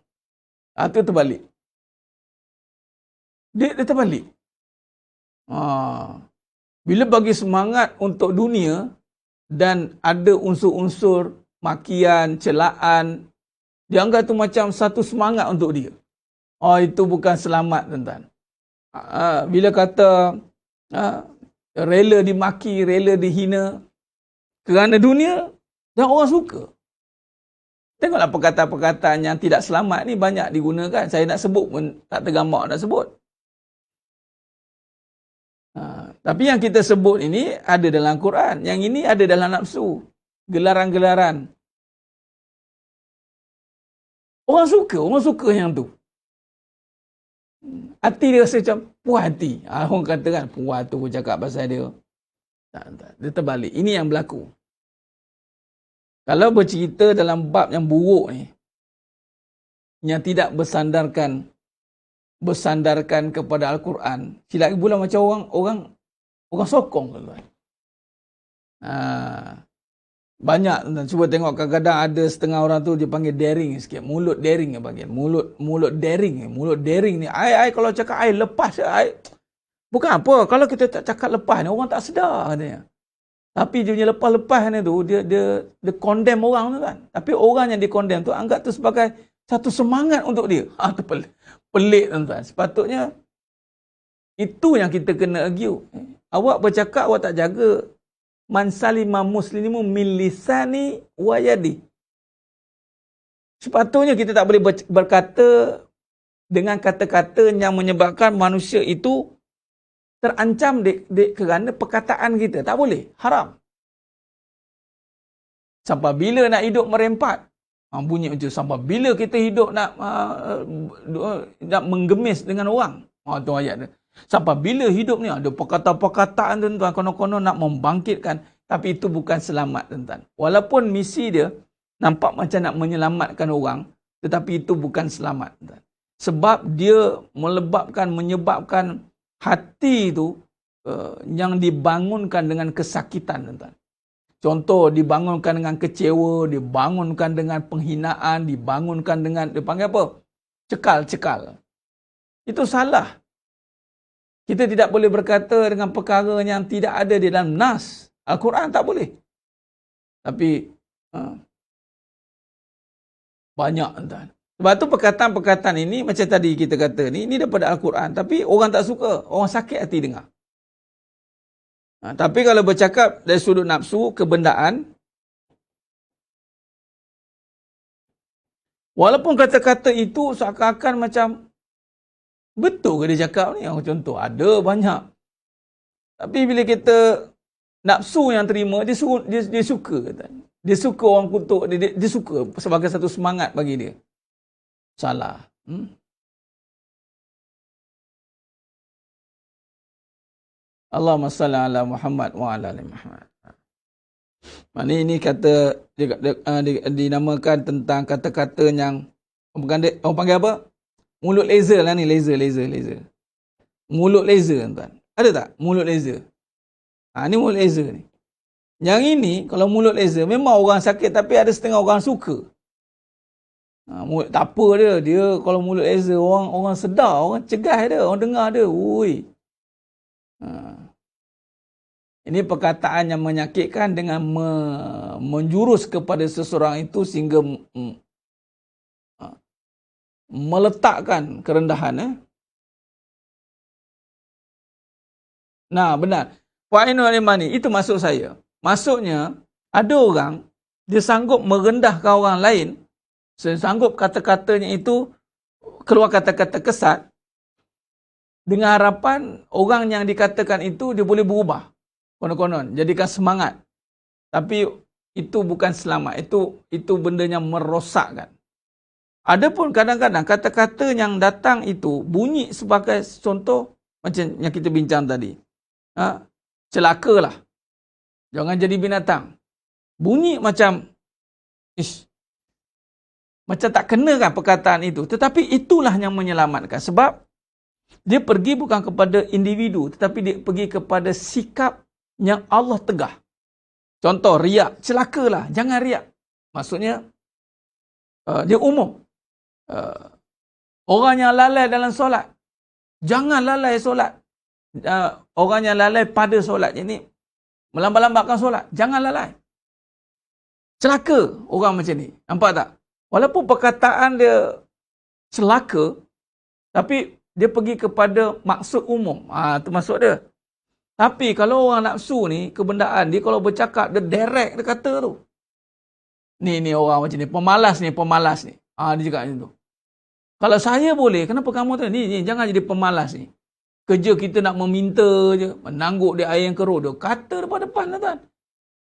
Itu terbalik. Dia terbalik. Bila bagi semangat untuk dunia, dan ada unsur-unsur makian, celaan, dia anggap itu macam satu semangat untuk dia. Itu bukan selamat, tuan-tuan. Bila kata rela dimaki, rela dihina kerana dunia, dan orang suka. Tengoklah perkataan-perkataan yang tidak selamat ni banyak digunakan. Saya nak sebut pun tak tergamak nak sebut. Tapi yang kita sebut ini ada dalam Quran. Yang ini ada dalam nafsu. Gelaran-gelaran. Orang suka yang tu. Hati dia rasa macam puas hati. Orang kata kan, puas tu pun cakap pasal dia. Tak. Dia terbalik. Ini yang berlaku. Kalau bercerita dalam bab yang buruk ni, yang tidak bersandarkan kepada Al-Quran, silap pula macam orang sokong, tuan. Banyak, tuan. Cuba tengok, kadang-kadang ada setengah orang tu dia panggil daring sikit. Mulut daring dia panggil. Mulut daring. Mulut daring ni. Ai kalau cakap ai lepas ai. Bukan apa. Kalau kita tak cakap lepas ni, orang tak sedar katanya. Tapi dia punya lepas-lepas ni tu, dia condemn orang tu kan. Tapi orang yang dia condemn tu anggap tu sebagai satu semangat untuk dia. Tu pelik tuan-tuan. Sepatutnya itu yang kita kena argue. Awak bercakap, awak tak jaga. Man salima muslimu min lisani wa yadi. Sepatutnya kita tak boleh berkata dengan kata-kata yang menyebabkan manusia itu terancam kerana perkataan kita. Tak boleh. Haram. Sampai bila nak hidup merempat? Bunyi macam sampai bila kita hidup nak menggemis dengan orang? Tu ayat dia. Sampai bila hidup ni ada perkataan-perkataan tuan-tuan konon-konon nak membangkitkan, tapi itu bukan selamat tuan-tuan. Walaupun misi dia nampak macam nak menyelamatkan orang, tetapi itu bukan selamat tuan-tuan. Sebab dia menyebabkan hati itu yang dibangunkan dengan kesakitan tuan-tuan. Contoh, dibangunkan dengan kecewa, dibangunkan dengan penghinaan, dibangunkan dengan, dia panggil apa? Cekal. Itu salah. Kita tidak boleh berkata dengan perkara yang tidak ada di dalam nas. Al-Quran tak boleh. Tapi banyak tuan. Sebab tu perkataan-perkataan ini macam tadi kita kata ni daripada Al-Quran, tapi orang tak suka, orang sakit hati dengar. Tapi kalau bercakap dari sudut nafsu, kebendaan, walaupun kata-kata itu seakan-akan macam betul ke dia cakap ni? Contoh, ada banyak. Tapi bila kita nafsu yang terima, dia suka. Dia suka orang kutuk, dia suka sebagai satu semangat bagi dia. Salah. Allahumma salli ala Muhammad wa ala ali Muhammad. Ini kata, dinamakan tentang kata-kata yang, orang panggil apa? Mulut laser lah ni, laser. Mulut laser tuan. Ada tak? Mulut laser. Ni mulut laser ni. Yang ini, kalau mulut laser, memang orang sakit, tapi ada setengah orang suka. Tak apa dia kalau mulut laser, orang sedar, orang cegah dia, orang dengar dia. Ui. Ini perkataan yang menyakitkan dengan menjurus kepada seseorang itu sehingga meletakkan kerendahan. Nah, benar. Wa'inul imani, itu maksud saya. Maksudnya, ada orang, dia sanggup merendahkan orang lain, sanggup kata-katanya itu, keluar kata-kata kesat, dengan harapan orang yang dikatakan itu, dia boleh berubah. Konon-konon, jadikan semangat. Tapi, itu bukan selamat. Itu benda yang merosakkan. Adapun kadang-kadang kata-kata yang datang itu bunyi sebagai contoh macam yang kita bincang tadi. Celakalah. Jangan jadi binatang. Bunyi macam macam tak kenakan perkataan itu. Tetapi itulah yang menyelamatkan. Sebab dia pergi bukan kepada individu, tetapi dia pergi kepada sikap yang Allah tegah. Contoh, riak. Celakalah. Jangan riak. Maksudnya, dia umum. Orang yang lalai dalam solat, jangan lalai solat. Orang yang lalai pada solat, ini melambat-lambatkan solat, jangan lalai. Celaka orang macam ni. Nampak tak? Walaupun perkataan dia celaka, tapi dia pergi kepada maksud umum. Itu maksud dia. Tapi kalau orang nafsu ni, kebendaan, dia kalau bercakap, dia direct, dia kata tu. Ni orang macam ni, pemalas ni. Dia cakap macam tu. Kalau saya boleh, kenapa kamu tu? Ni jangan jadi pemalas ni. Kerja kita nak meminta je, menangguk dia air yang keruh. Dia kata depan-depan lah tuan.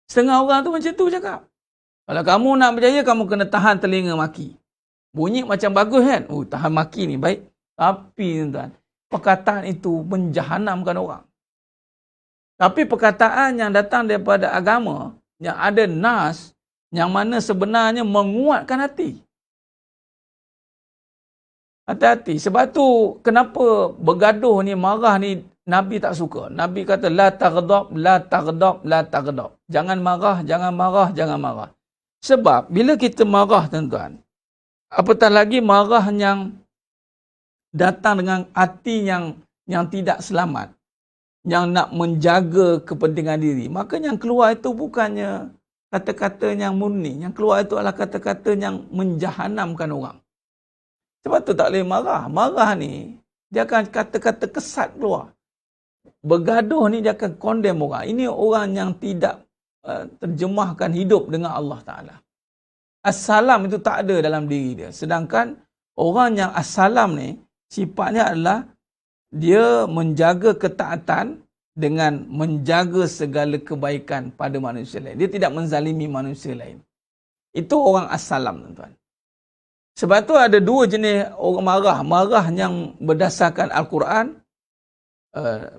Setengah orang tu macam tu cakap. Kalau kamu nak berjaya, kamu kena tahan telinga maki. Bunyi macam bagus kan? Tahan maki ni baik. Tapi tuan, perkataan itu menjahanamkan orang. Tapi perkataan yang datang daripada agama, yang ada nas, yang mana sebenarnya menguatkan hati. Hati-hati. Sebab tu kenapa bergaduh ni, marah ni Nabi tak suka. Nabi kata la taghdab, la taghdab, la taghdab. Jangan marah, jangan marah, jangan marah. Sebab bila kita marah tuan-tuan, apatah lagi marah yang datang dengan hati yang tidak selamat, yang nak menjaga kepentingan diri, maka yang keluar itu bukannya kata-kata yang murni. Yang keluar itu adalah kata-kata yang menjahanamkan orang. Sebab tu tak boleh marah. Marah ni, dia akan kata-kata kesat keluar. Bergaduh ni dia akan condemn orang. Ini orang yang tidak terjemahkan hidup dengan Allah Ta'ala. As-salam itu tak ada dalam diri dia. Sedangkan orang yang as-salam ni, sifatnya adalah dia menjaga ketaatan dengan menjaga segala kebaikan pada manusia lain. Dia tidak menzalimi manusia lain. Itu orang as-salam, tuan-tuan. Sebab tu ada dua jenis orang marah. Marah yang berdasarkan Al-Quran,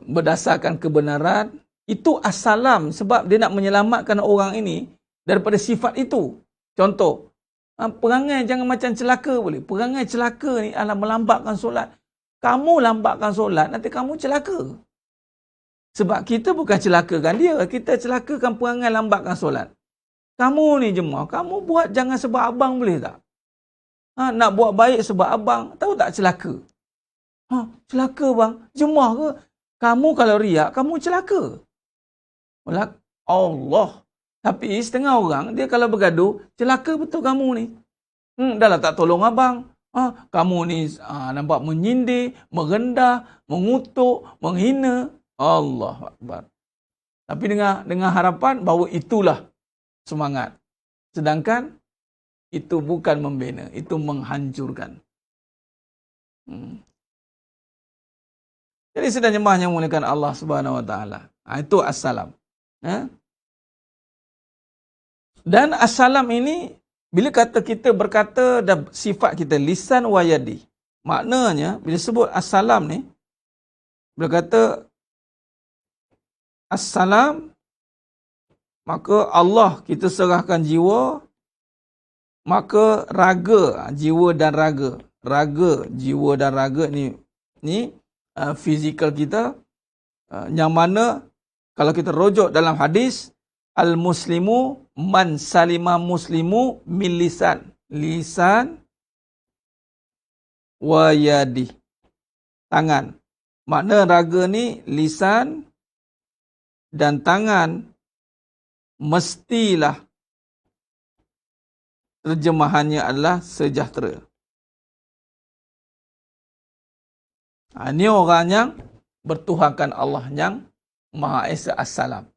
berdasarkan kebenaran. Itu as-salam sebab dia nak menyelamatkan orang ini daripada sifat itu. Contoh, perangai jangan macam celaka boleh. Perangai celaka ni adalah melambatkan solat. Kamu lambatkan solat, nanti kamu celaka. Sebab kita bukan celakakan dia, kita celakakan perangai lambatkan solat. Kamu ni jemaah, kamu buat jangan sebab abang boleh tak? Nak buat baik sebab abang, tahu tak celaka? Celaka bang, jemaah ke? Kamu kalau riak, kamu celaka. Allah. Tapi setengah orang, dia kalau bergaduh, celaka betul kamu ni. Dah lah tak tolong abang. Kamu ni nampak menyindir, merendah, mengutuk, menghina. Allah Akbar. Tapi dengan harapan bahawa itulah semangat. Sedangkan itu bukan membina, itu menghancurkan. Jadi sedang jemaah yang muliakan Allah Subhanahu Wa Taala. Itu as-salam. Dan as-salam ini bila kata kita berkata dan sifat kita lisan wa yadi. Maknanya bila sebut as-salam ni, bila kata as-salam, maka Allah kita serahkan jiwa, maka raga, jiwa dan raga. Raga, jiwa dan raga ni fizikal kita, yang mana kalau kita rujuk dalam hadis, al-muslimu man salima muslimu min lisan. Lisan wa yadi. Tangan. Makna raga ni lisan dan tangan mestilah terjemahannya adalah sejahtera. Ini orang yang bertuhankan Allah yang Maha Esa As-Salam.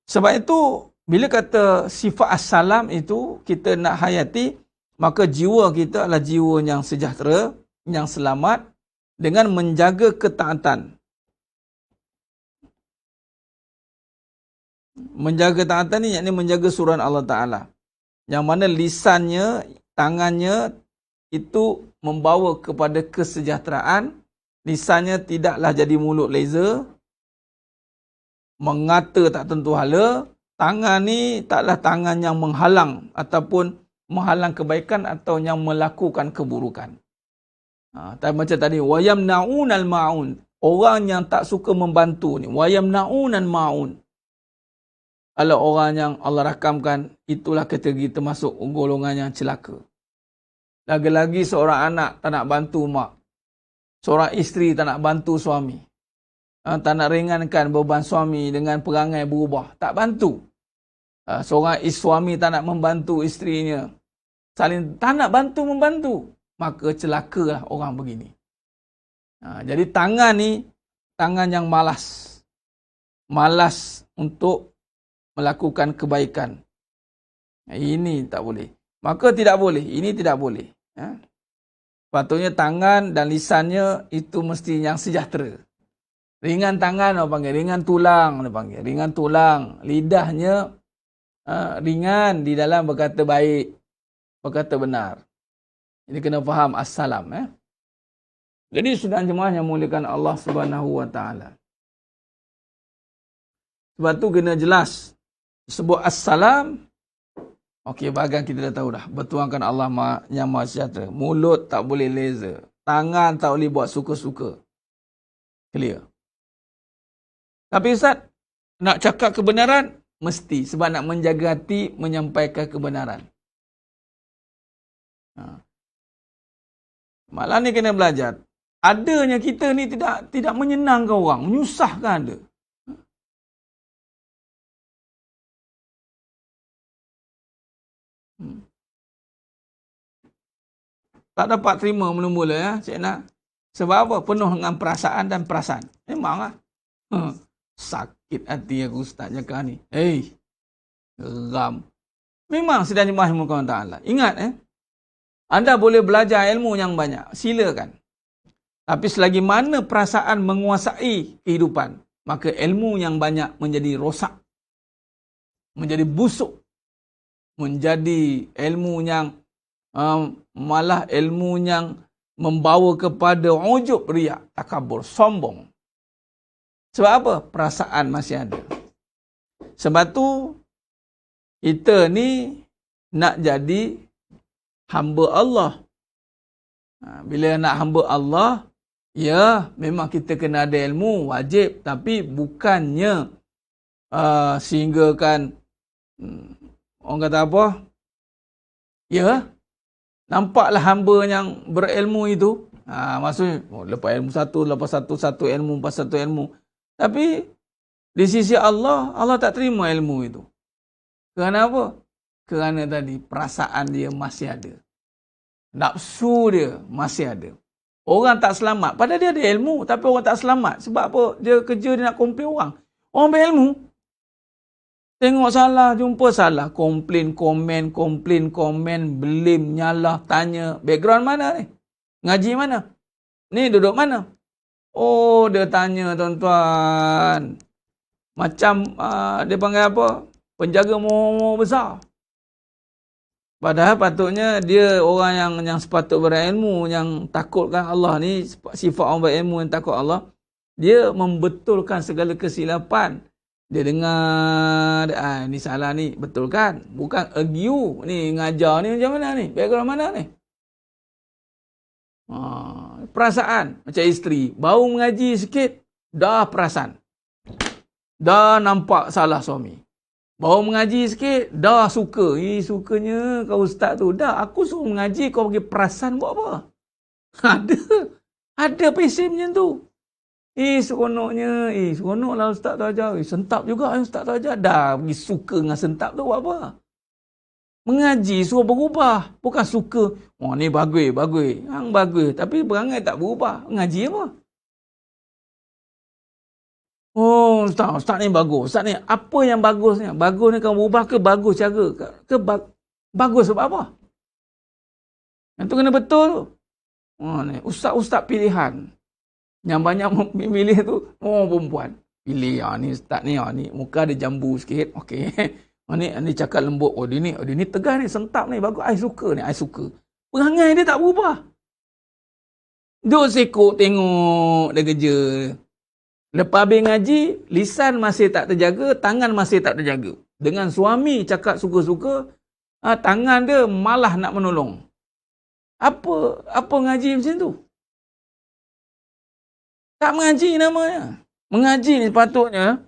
Sebab itu, bila kata sifat As-Salam itu kita nak hayati, maka jiwa kita adalah jiwa yang sejahtera, yang selamat, dengan menjaga ketaatan. Menjaga ketaatan ni, yakni menjaga suruhan Allah Ta'ala. Yang mana lisannya, tangannya, itu membawa kepada kesejahteraan. Lisannya tidaklah jadi mulut laser, mengata tak tentu hala. Tangan ni taklah tangan yang menghalang ataupun menghalang kebaikan atau yang melakukan keburukan. Macam tadi, wayamna'unal ma'un. Orang yang tak suka membantu ni, wayamna'unal ma'un. Kalau orang yang Allah rakamkan, itulah kategori termasuk golongan yang celaka. Lagi-lagi seorang anak tak nak bantu mak. Seorang isteri tak nak bantu suami. Tak nak ringankan beban suami dengan perangai berubah. Tak bantu. Seorang suami tak nak membantu isterinya. Saling tak nak bantu-membantu. Maka celakalah orang begini. Jadi tangan ni, tangan yang malas. Malas untuk melakukan kebaikan. Ini tak boleh. Maka tidak boleh. Ini tidak boleh. Patutnya tangan dan lisannya itu mesti yang sejahtera. Ringan tangan orang panggil. Ringan tulang orang panggil. Ringan tulang. Lidahnya ringan di dalam berkata baik. Berkata benar. Ini kena faham as-salam. Jadi sudah jemaah yang muliakan Allah Subhanahu Wa Taala. Sebab tu kena jelas. Sebut as-salam, Okey, bahagian kita dah tahu dah. Bertuangkan Allah yang Maha Sejahtera. Mulut tak boleh laser. Tangan tak boleh buat suka-suka. Clear. Tapi Ustaz, nak cakap kebenaran, mesti. Sebab nak menjaga hati, menyampaikan kebenaran. Malah ni kena belajar. Adanya kita ni tidak menyenangkan orang. Menyusahkan ada. Tak dapat terima mula-mula ya, Cik Nak. Sebab apa? Penuh dengan perasaan dan perasaan. Memanglah. Sakit hati aku Ustaz cakap ni. Geram. Memang sedang dimahimkan Ta'ala. Ingat anda boleh belajar ilmu yang banyak. Silakan. Tapi selagi mana perasaan menguasai kehidupan, maka ilmu yang banyak menjadi rosak. Menjadi busuk. Menjadi ilmu yang malah ilmu yang membawa kepada ujub, riak, takabur, sombong. Sebab apa? Perasaan masih ada. Sebab tu kita ni nak jadi hamba Allah. Bila nak hamba Allah, ya memang kita kena ada ilmu, wajib. Tapi bukannya sehinggakan orang kata apa? Ya, nampaklah hamba yang berilmu itu. Maksudnya, lepas ilmu satu, lepas satu ilmu, lepas satu ilmu. Tapi, di sisi Allah, Allah tak terima ilmu itu. Kerana apa? Kerana tadi, perasaan dia masih ada. Nafsu dia masih ada. Orang tak selamat. Padahal dia ada ilmu, tapi orang tak selamat. Sebab apa? Dia kerja, dia nak komplain orang. Orang berilmu. Tengok salah, jumpa salah. Komplain, komen, blame, nyalah, tanya. Background mana ni? Ngaji mana? Ni duduk mana? Oh, dia tanya tuan-tuan. Macam dia panggil apa? Penjaga moh besar. Padahal patutnya dia orang yang sepatut berilmu, yang takutkan Allah ni, sifat orang berilmu yang takut Allah. Dia membetulkan segala kesilapan. Dia dengar, ni salah ni, betul kan? Bukan argue, ni ngajar ni macam mana ni? Background mana ni? Perasaan, macam isteri, baru mengaji sikit, dah perasan. Dah nampak salah suami. Baru mengaji sikit, dah suka. Sukanya kau ustaz tu. Dah, aku suruh mengaji, kau bagi perasan buat apa? Ada pesen macam tu. Seronoknya. Seronoklah ustaz tu ajar. Sentap juga ustaz tu ajar. Dah pergi suka dengan sentap tu buat apa? Mengaji suruh berubah. Bukan suka. Oh ni bagus. Hang bagus. Tapi berangai tak berubah. Mengaji apa? Oh ustaz ni bagus. Ustaz ni apa yang bagusnya? Bagus ni kau berubah ke bagus cara? Bagus sebab apa? Yang tu kena betul tu. Ni ustaz-ustaz pilihan. Yang banyak memilih tu orang perempuan. Pilih ni ustaz ni, muka ada jambu sikit. Okey. Ni cakap lembut. Dia ni tegas ni, sentap ni, bagus. I suka ni, I suka. Perangai dia tak berubah. Duk sekok tengok dia kerja. Lepas habis ngaji, lisan masih tak terjaga, tangan masih tak terjaga. Dengan suami cakap suka-suka, tangan dia malah nak menolong. Apa ngaji macam tu? Tak mengaji namanya. Mengaji ni sepatutnya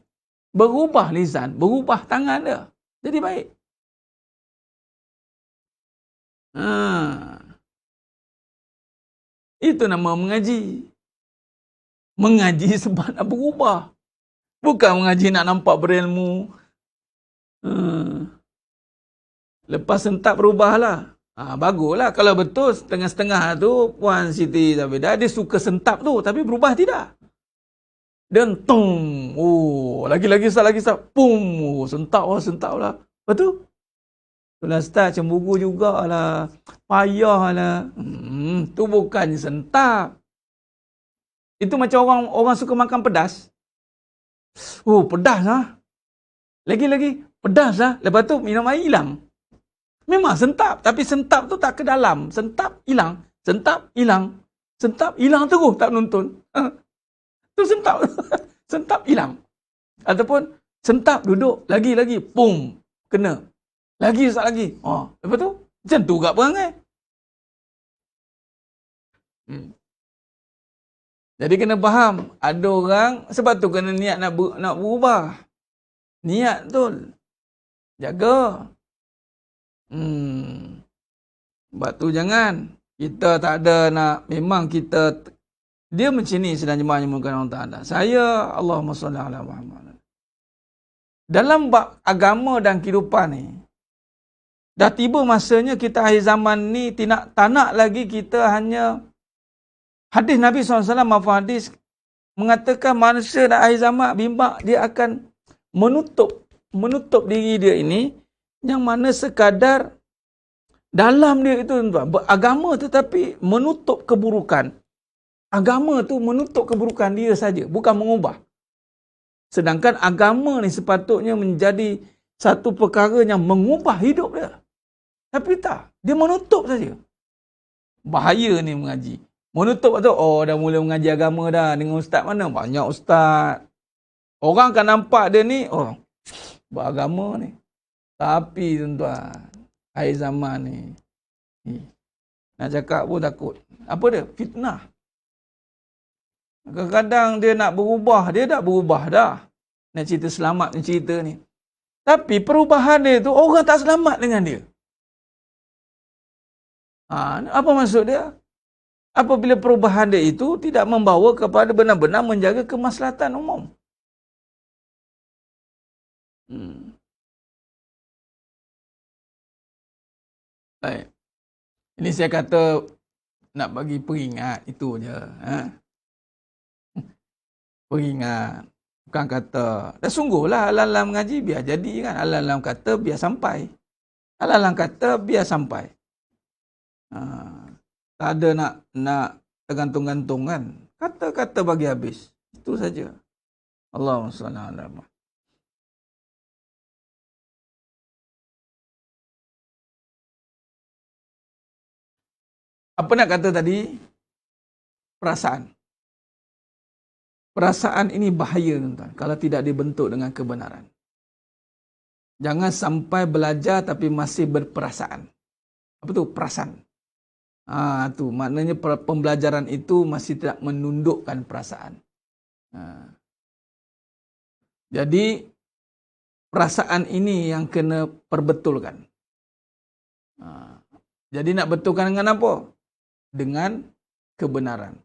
berubah lisan, berubah tangan dia. Jadi baik. Itu nama mengaji. Mengaji sebab nak berubah. Bukan mengaji nak nampak berilmu. Lepas sentap berubahlah. Baguslah. Kalau betul setengah-setengah tu Puan Siti Zabidah dia suka sentap tu. Tapi berubah tidak. Dan tung. Lagi-lagi Ustaz. Pum. Sentap lah. Betul? Itulah Ustaz cemburu jugalah. Payahlah. Tu bukan sentap. Itu macam orang suka makan pedas. Pedas lah. Lagi-lagi pedas lah. Lepas tu minum air hilang. Memang sentap. Tapi sentap tu tak ke dalam. Sentap hilang. Sentap hilang. Sentap hilang terus tak nonton. Tu sentap. Sentap hilang. Ataupun sentap duduk. Lagi-lagi. Pum. Kena. Lagi Ustaz lagi. Lepas tu macam tu kat perangai. Jadi kena faham, ada orang sebab tu kena niat nak berubah. Niat betul. Jaga. Sebab tu jangan kita tak ada nak, memang kita dia macam ni sedang jemaah yang Allah Taala. Saya Allahumma salli ala Muhammad. Dalam bab agama dan kehidupan ni, dah tiba masanya kita akhir zaman ni tak nak lagi kita hanya hadis Nabi SAW, hadis mengatakan manusia dah akhir zaman bimbang dia akan menutup diri dia ini, yang mana sekadar dalam dia itu beragama tetapi menutup keburukan. Agama tu menutup keburukan dia saja, bukan mengubah. Sedangkan agama ni sepatutnya menjadi satu perkara yang mengubah hidup dia. Tapi tak, dia menutup saja. Bahaya ni mengaji. Menutup tu, dah mula mengaji agama dah. Dengan ustaz mana? Banyak ustaz. Orang akan nampak dia ni, beragama ni. Tapi tuan-tuan, akhir zaman ni, nak cakap pun takut. Apa dia? Fitnah. Kadang-kadang dia nak berubah, dia dah berubah dah. Nak cerita selamat ni cerita ni. Tapi perubahan dia tu, orang tak selamat dengan dia. Apa maksud dia? Apabila perubahan dia itu tidak membawa kepada benar-benar menjaga kemaslahatan umum. Baik. Ini saya kata nak bagi peringat, itu je. Peringat. Bukan kata, dah sungguhlah alam-alam mengaji biar jadi kan. Alam-alam kata biar sampai. Alam-alam kata biar sampai. Tak ada nak tergantung-gantung kan. Kata-kata bagi habis. Itu saja. Allahumma salli ala Muhammad. Apa nak kata tadi? Perasaan. Perasaan ini bahaya tuan-tuan kalau tidak dibentuk dengan kebenaran. Jangan sampai belajar tapi masih berperasaan. Apa tu? Perasaan. Tu maknanya pembelajaran itu masih tidak menundukkan perasaan. Jadi perasaan ini yang kena perbetulkan. Jadi nak betulkan dengan apa? Dengan kebenaran.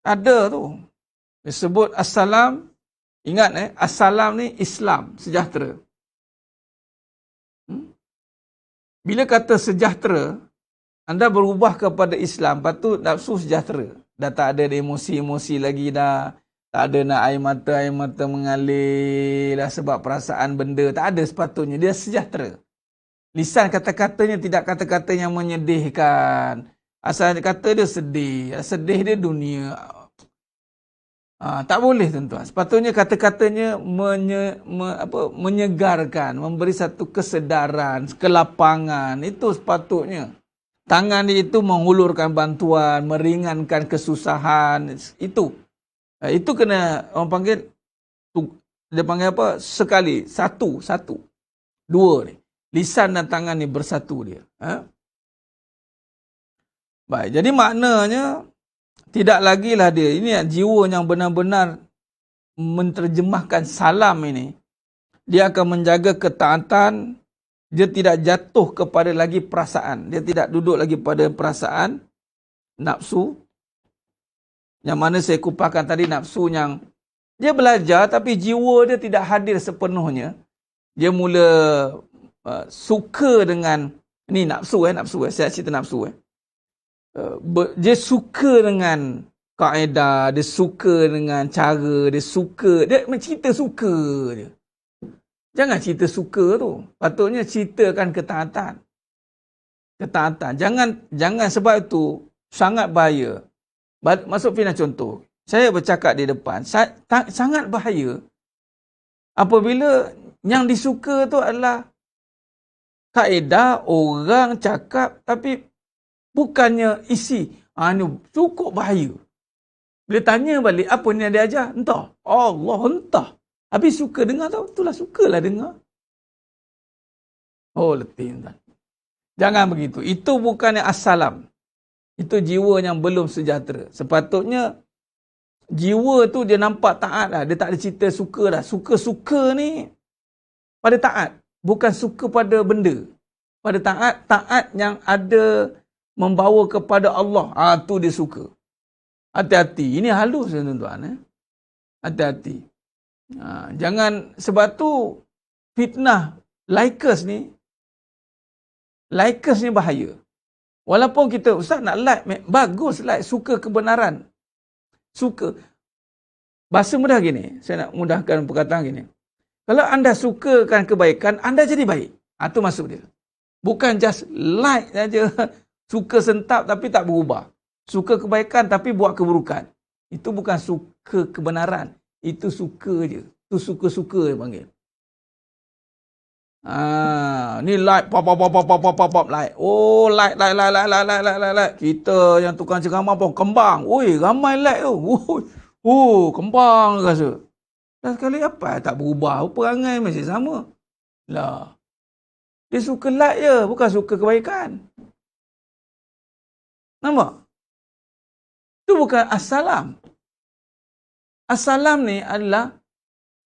Ada tu. Disebut assalam. Ingat assalam ni Islam, sejahtera. Bila kata sejahtera, anda berubah kepada Islam, lepas tu nafsu sejahtera. Dah tak ada emosi-emosi lagi dah. Tak ada nak air mata mengalir lah sebab perasaan benda. Tak ada sepatutnya. Dia sejahtera. Lisan kata-katanya tidak kata-kata yang menyedihkan. Asal kata dia sedih. Sedih dia dunia. Tak boleh tuan-tuan. Sepatutnya kata-katanya menyegarkan. Memberi satu kesedaran, kelapangan. Itu sepatutnya. Tangan dia itu menghulurkan bantuan, meringankan kesusahan. Itu kena orang panggil, dia panggil apa? Sekali, satu. Dua ni. Lisan dan tangan ni bersatu dia. Baik, jadi maknanya tidak lagi lah dia. Ini jiwa yang benar-benar menterjemahkan salam ini. Dia akan menjaga ketaatan. Dia tidak jatuh kepada lagi perasaan. Dia tidak duduk lagi pada perasaan nafsu. Yang mana saya kupakan tadi nafsu yang dia belajar tapi jiwa dia tidak hadir sepenuhnya. Dia mula suka dengan ni nafsu saya cerita nafsu dia suka dengan kaedah, dia suka dengan cara, dia cerita suka dia. Jangan cerita suka tu. Patutnya ceritakan ketaatan. Jangan sebab itu sangat bahaya. Masuk final contoh. Saya bercakap di depan. Sangat bahaya apabila yang disuka tu adalah kaedah orang cakap tapi bukannya isi. Ini cukup bahaya. Bila tanya balik, apa ni yang dia ajar? Entah. Allah, entah. Habis suka dengar tau. Itulah sukalah dengar. Oh, letih tuan. Jangan begitu. Itu bukannya assalam. Itu jiwa yang belum sejahtera. Sepatutnya jiwa tu dia nampak taat lah. Dia tak ada cerita suka dah. Suka-suka ni pada taat. Bukan suka pada benda. Pada taat, taat yang ada membawa kepada Allah. Tu dia suka. Hati-hati. Ini halus tuan-tuan. Hati-hati. Jangan, sebab tu fitnah likers ni bahaya. Walaupun kita, ustaz nak like, bagus like, suka kebenaran. Suka. Bahasa mudah gini, saya nak mudahkan perkataan gini. Kalau anda sukakan kebaikan, anda jadi baik. Itu maksud dia. Bukan just like saja. Suka sentap tapi tak berubah. Suka kebaikan tapi buat keburukan. Itu bukan suka kebenaran. Itu suka je. Itu suka-suka dia panggil. Ni like, pop, like. Oh, like. Kita yang tukang ceramah pun kembang. Oi, ramai like tu. Kembang rasa. Dan sekali apa tak berubah, perangai masih sama. Lah. Dia suka like je, bukan suka kebaikan. Nampak? Itu bukan assalam. Assalam ni adalah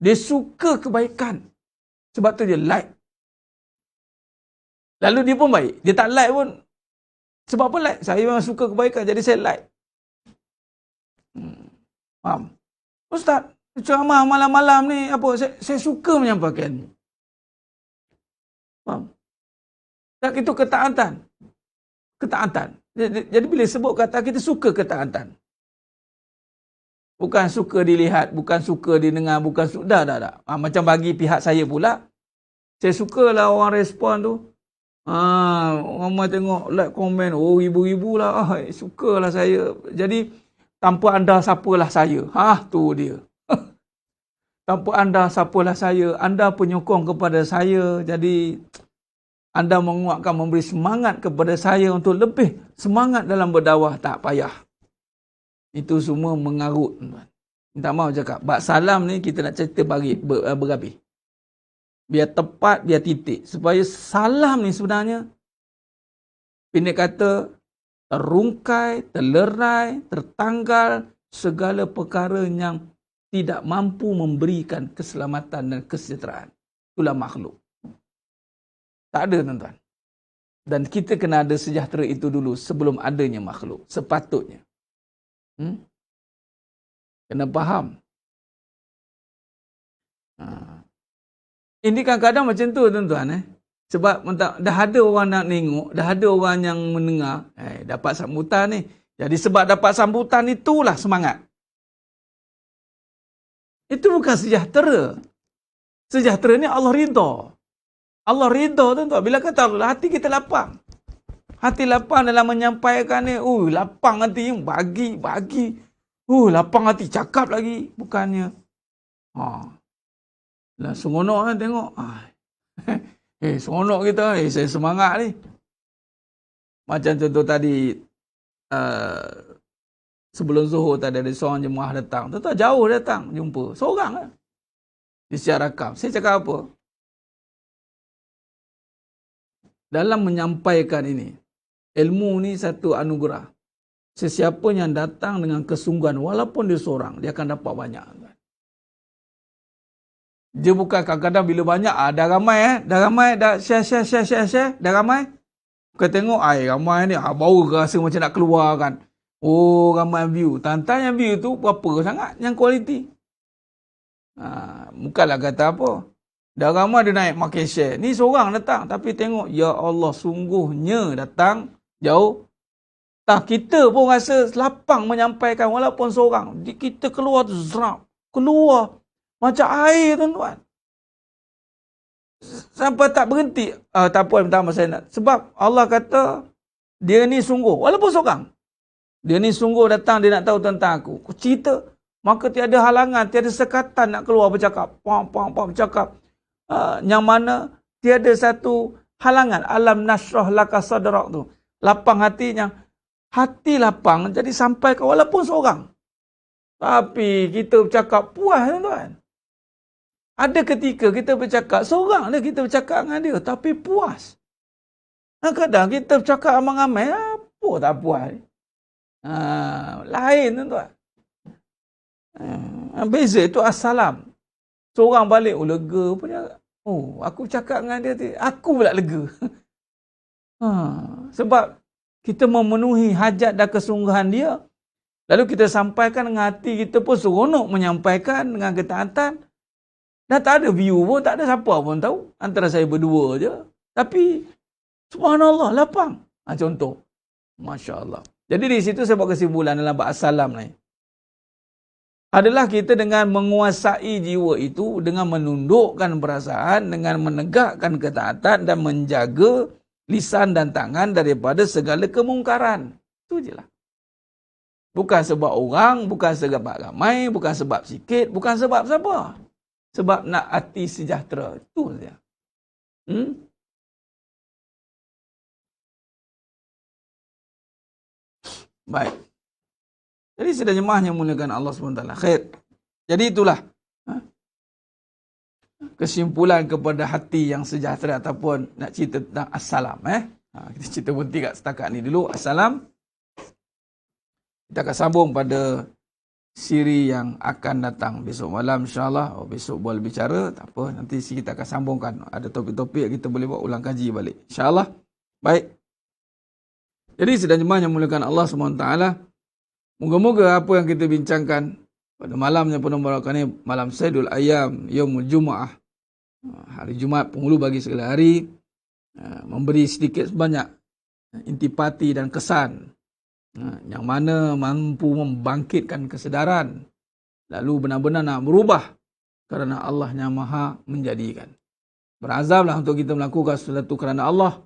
dia suka kebaikan. Sebab tu dia like. Lalu dia pun baik. Dia tak like pun. Sebab apa like? Saya memang suka kebaikan, jadi saya like. Faham? Ustaz, ceramah malam-malam ni, apa? Saya suka menyampaikan. Faham? Tak, itu ketaatan. Ketaatan. Jadi bila sebut kata, kita suka ketaatan. Bukan suka dilihat, bukan suka didengar, bukan suka. Dah. Macam bagi pihak saya pula. Saya sukalah orang respon tu. Orang tengok like komen, ribu-ribu lah. Sukalah saya. Jadi tanpa anda siapalah saya. Tu dia. Tanpa anda siapalah saya. Anda penyokong kepada saya. Jadi anda menguatkan, memberi semangat kepada saya untuk lebih semangat dalam berdakwah. Tak payah. Itu semua mengarut. Minta maaf cakap. Bab salam ni kita nak cerita berhabis. Biar tepat, biar titik. Supaya salam ni sebenarnya, pendek kata, terungkai, terlerai, tertanggal segala perkara yang tidak mampu memberikan keselamatan dan kesejahteraan. Itulah makhluk. Tak ada, tuan-tuan. Dan kita kena ada sejahtera itu dulu sebelum adanya makhluk. Sepatutnya. Kena faham. Ini kadang-kadang macam tu, tuan-tuan. Sebab dah ada orang nak tengok, dah ada orang yang mendengar, dapat sambutan ni. Jadi sebab dapat sambutan itulah semangat. Itu bukan sejahtera. Sejahtera ni Allah ridha. Allah ridha, tuan-tuan. Bila kata Allah, hati kita lapang. Hati lapang dalam menyampaikan ni. Lapang hati, bagi. Lapang hati, cakap lagi. Bukannya. Lah seronok kan tengok. Seronok kita. Saya semangat ni. Macam contoh tadi, sebelum Zuhur tadi ada seorang jemaah datang. Tuan-tuan jauh datang jumpa. Seorang lah. Di siar rakam. Saya cakap apa? Dalam menyampaikan ini, ilmu ni satu anugerah. Sesiapa yang datang dengan kesungguhan, walaupun dia seorang, dia akan dapat banyak. Dia bukan kadang-kadang bila banyak, dah ramai, dah share, dah ramai. Kau tengok, ramai ni, baru rasa macam nak keluar kan. Ramai view. Tantang yang view tu berapa sangat yang kualiti. Bukanlah kata apa. Dah ramai dia naik makin share. Ni seorang datang, tapi tengok, ya Allah, sungguhnya datang jauh. Kita pun rasa lapang menyampaikan walaupun seorang. Kita keluar tu, keluar. Macam air, tuan-tuan. Sampai tak berhenti. Tak apa, minta maaf saya nak. Sebab Allah kata, dia ni sungguh. Walaupun seorang. Dia ni sungguh datang, dia nak tahu tentang aku. Aku cerita. Maka tiada halangan, tiada sekatan nak keluar bercakap. Bercakap. Yang mana tiada satu halangan. Alam nasrah laka sadrak tu. Lapang hatinya. Hati lapang, jadi sampai ke walaupun seorang. Tapi kita bercakap puas, tuan-tuan. Ada ketika kita bercakap, seorang dia kita bercakap dengan dia, tapi puas. Kadang kita bercakap ramai-ramai, apa tak puas. Lain, tuan-tuan. Beza itu assalam. Seorang balik, lega punya. Aku cakap dengan dia, aku pula lega. Sebab kita memenuhi hajat dan kesungguhan dia. Lalu kita sampaikan dengan hati kita pun seronok menyampaikan dengan ketaatan. Dah tak ada view pun, tak ada siapa pun tahu. Antara saya berdua je. Tapi, subhanallah, lapang. Contoh. Masya Allah. Jadi di situ saya buat kesimpulan dalam bab assalam ni. Adalah kita dengan menguasai jiwa itu, dengan menundukkan perasaan, dengan menegakkan ketaatan dan menjaga lisan dan tangan daripada segala kemungkaran. Itu je lah. Bukan sebab orang, bukan sebab ramai, bukan sebab sikit, bukan sebab siapa. Sebab nak hati sejahtera. Itu saja. Baik. Jadi sedang jemaahnya mulakan Allah SWT. Khair. Jadi itulah kesimpulan kepada hati yang sejahtera ataupun nak cerita tentang assalam. Kita cerita berhenti kat setakat ni dulu. Assalam. Kita akan sambung pada siri yang akan datang besok malam insyaAllah. Besok boleh bicara. Tak apa. Nanti kita akan sambungkan. Ada topik-topik kita boleh buat ulang kaji balik. InsyaAllah. Baik. Jadi sedang jemaah yang mulakan Allah SWT. Moga-moga apa yang kita bincangkan pada malamnya penuh barakah ni, malam Sayyidul Ayyam, Yaumul Jum'ah, hari Jumaat penghulu bagi segala hari, memberi sedikit sebanyak intipati dan kesan yang mana mampu membangkitkan kesedaran, lalu benar-benar nak berubah kerana Allah yang maha menjadikan. Berazamlah untuk kita melakukan sesuatu kerana Allah,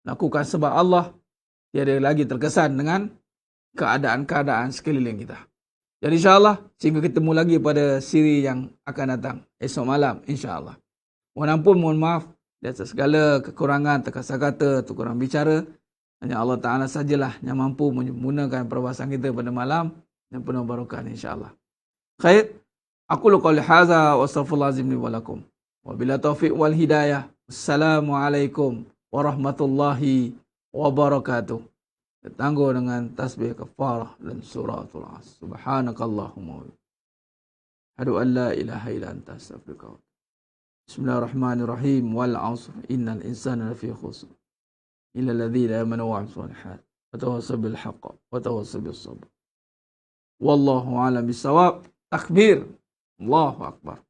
lakukan sebab Allah, tiada lagi terkesan dengan keadaan-keadaan sekeliling kita. Jadi insyaAllah, sehingga ketemu lagi pada siri yang akan datang esok malam, insyaAllah. Mohon ampun, mohon maaf di atas segala kekurangan, terkasar kata, kurang bicara. Hanya Allah Ta'ala sajalah yang mampu menggunakan perbahasan kita pada malam yang penuh barakah insyaAllah. Khair. Aku luqali haza wa astaghfirullahalazim li wa lakum. Wa bila taufiq wal hidayah. Assalamualaikum warahmatullahi wabarakatuh. Tangguh dengan tasbih kafarah dan suratul as. Subhanakallahumma wa asyhadu an la ilaha illa anta astaghfiruka. Bismillahirrahmanirrahim. Wal 'asr innal insana lafi khusr illa alladhina amanu wa 'amilus shalihat wa tawassaw bil haqq wa tawassaw bis sabr. Wallahu a'lam bissawab. Takbir. Allahu akbar.